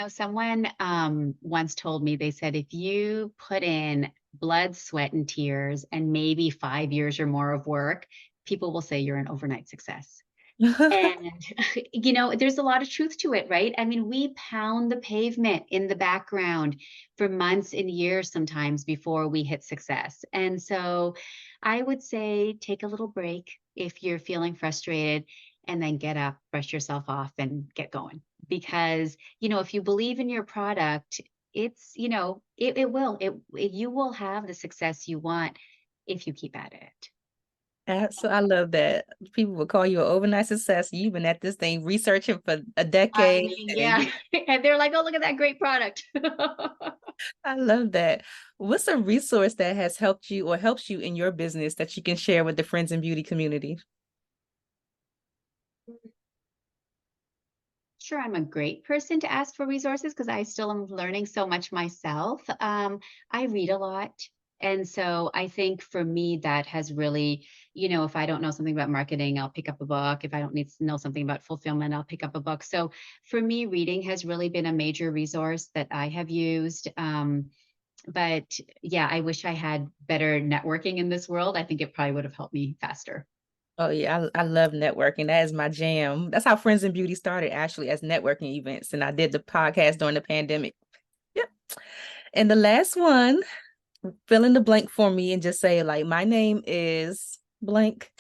Someone once told me, they said, if you put in blood, sweat, and tears and maybe 5 years or more of work, people will say you're an overnight success. And, there's a lot of truth to it, right? I mean, we pound the pavement in the background for months and years sometimes before we hit success. And so I would say take a little break if you're feeling frustrated, and then get up, brush yourself off, and get going. Because, if you believe in your product, it's, you will have the success you want if you keep at it. So I love that. People will call you an overnight success. You've been at this thing researching for a I decade. mean, And yeah. And they're like, oh, look at that great product. I love that. What's a resource that has helped you or helps you in your business that you can share with the Friends in Beauty community? Sure, I'm a great person to ask for resources because I still am learning so much myself. I read a lot. And so I think for me, that has really, if I don't know something about marketing, I'll pick up a book. If I don't need to know something about fulfillment, I'll pick up a book. So for me, reading has really been a major resource that I have used. But yeah, I wish I had better networking in this world. I think it probably would have helped me faster. Oh yeah, I love networking. That is my jam. That's how Friends in Beauty started, actually, as networking events. And I did the podcast during the pandemic. Yep. And the last one, fill in the blank for me and just say, like, my name is blank.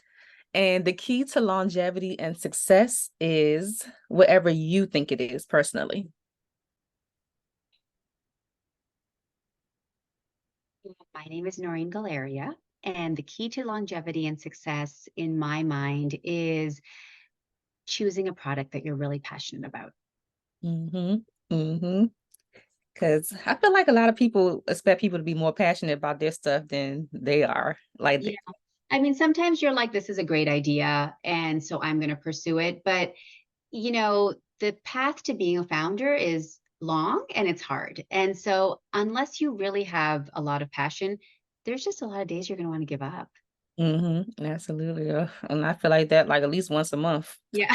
And the key to longevity and success is whatever you think it is personally. My name is Noreen Galaria, and the key to longevity and success in my mind is choosing a product that you're really passionate about. Because I feel like a lot of people expect people to be more passionate about their stuff than they are. Like, Yeah. I mean, sometimes you're like, this is a great idea, and so I'm going to pursue it. But, the path to being a founder is long and it's hard. And so unless you really have a lot of passion, there's just a lot of days you're going to want to give up. Absolutely. And I feel like that like at least once a month. Yeah.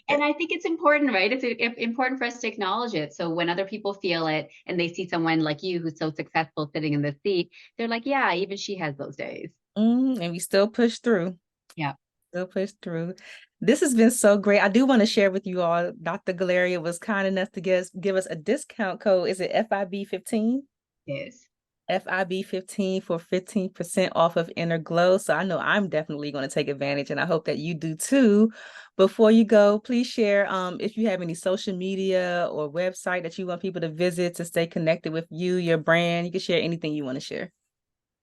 And I think it's important, right? It's important for us to acknowledge it. So when other people feel it and they see someone like you who's so successful sitting in the seat, they're like, yeah, even she has those days. And we still push through. Yeah. Still push through. This has been so great. I do want to share with you all, Dr. Galaria was kind enough to give us a discount code. Is it FIB15? It is. FIB15 for 15% off of Inner Glow. So I know I'm definitely going to take advantage, and I hope that you do too. Before you go, please share if you have any social media or website that you want people to visit to stay connected with you, your brand. You can share anything you want to share.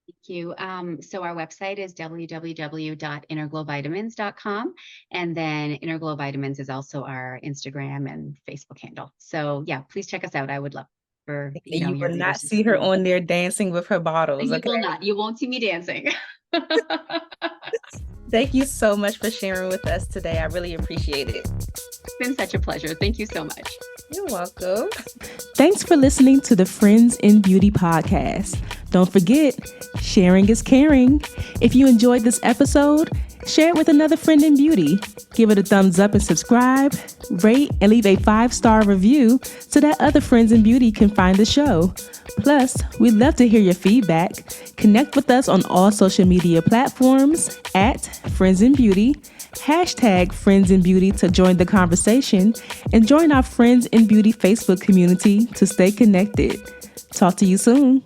Thank you. So our website is www.innerglowvitamins.com. And then Inner Glow Vitamins is also our Instagram and Facebook handle. So yeah, please check us out. I would love for You your will not readers to see her on there dancing with her bottles. You Okay? will not. You won't see me dancing. Thank you so much for sharing with us today. I really appreciate it. It's been such a pleasure. Thank you so much. You're welcome. Thanks for listening to the Friends in Beauty podcast. Don't forget, sharing is caring. If you enjoyed this episode, share it with another friend in beauty. Give it a thumbs up and subscribe, rate, and leave a 5-star review so that other friends in beauty can find the show. Plus, we'd love to hear your feedback. Connect with us on all social media platforms at Friends in Beauty, hashtag Friends in Beauty to join the conversation, and join our Friends in Beauty Facebook community to stay connected. Talk to you soon.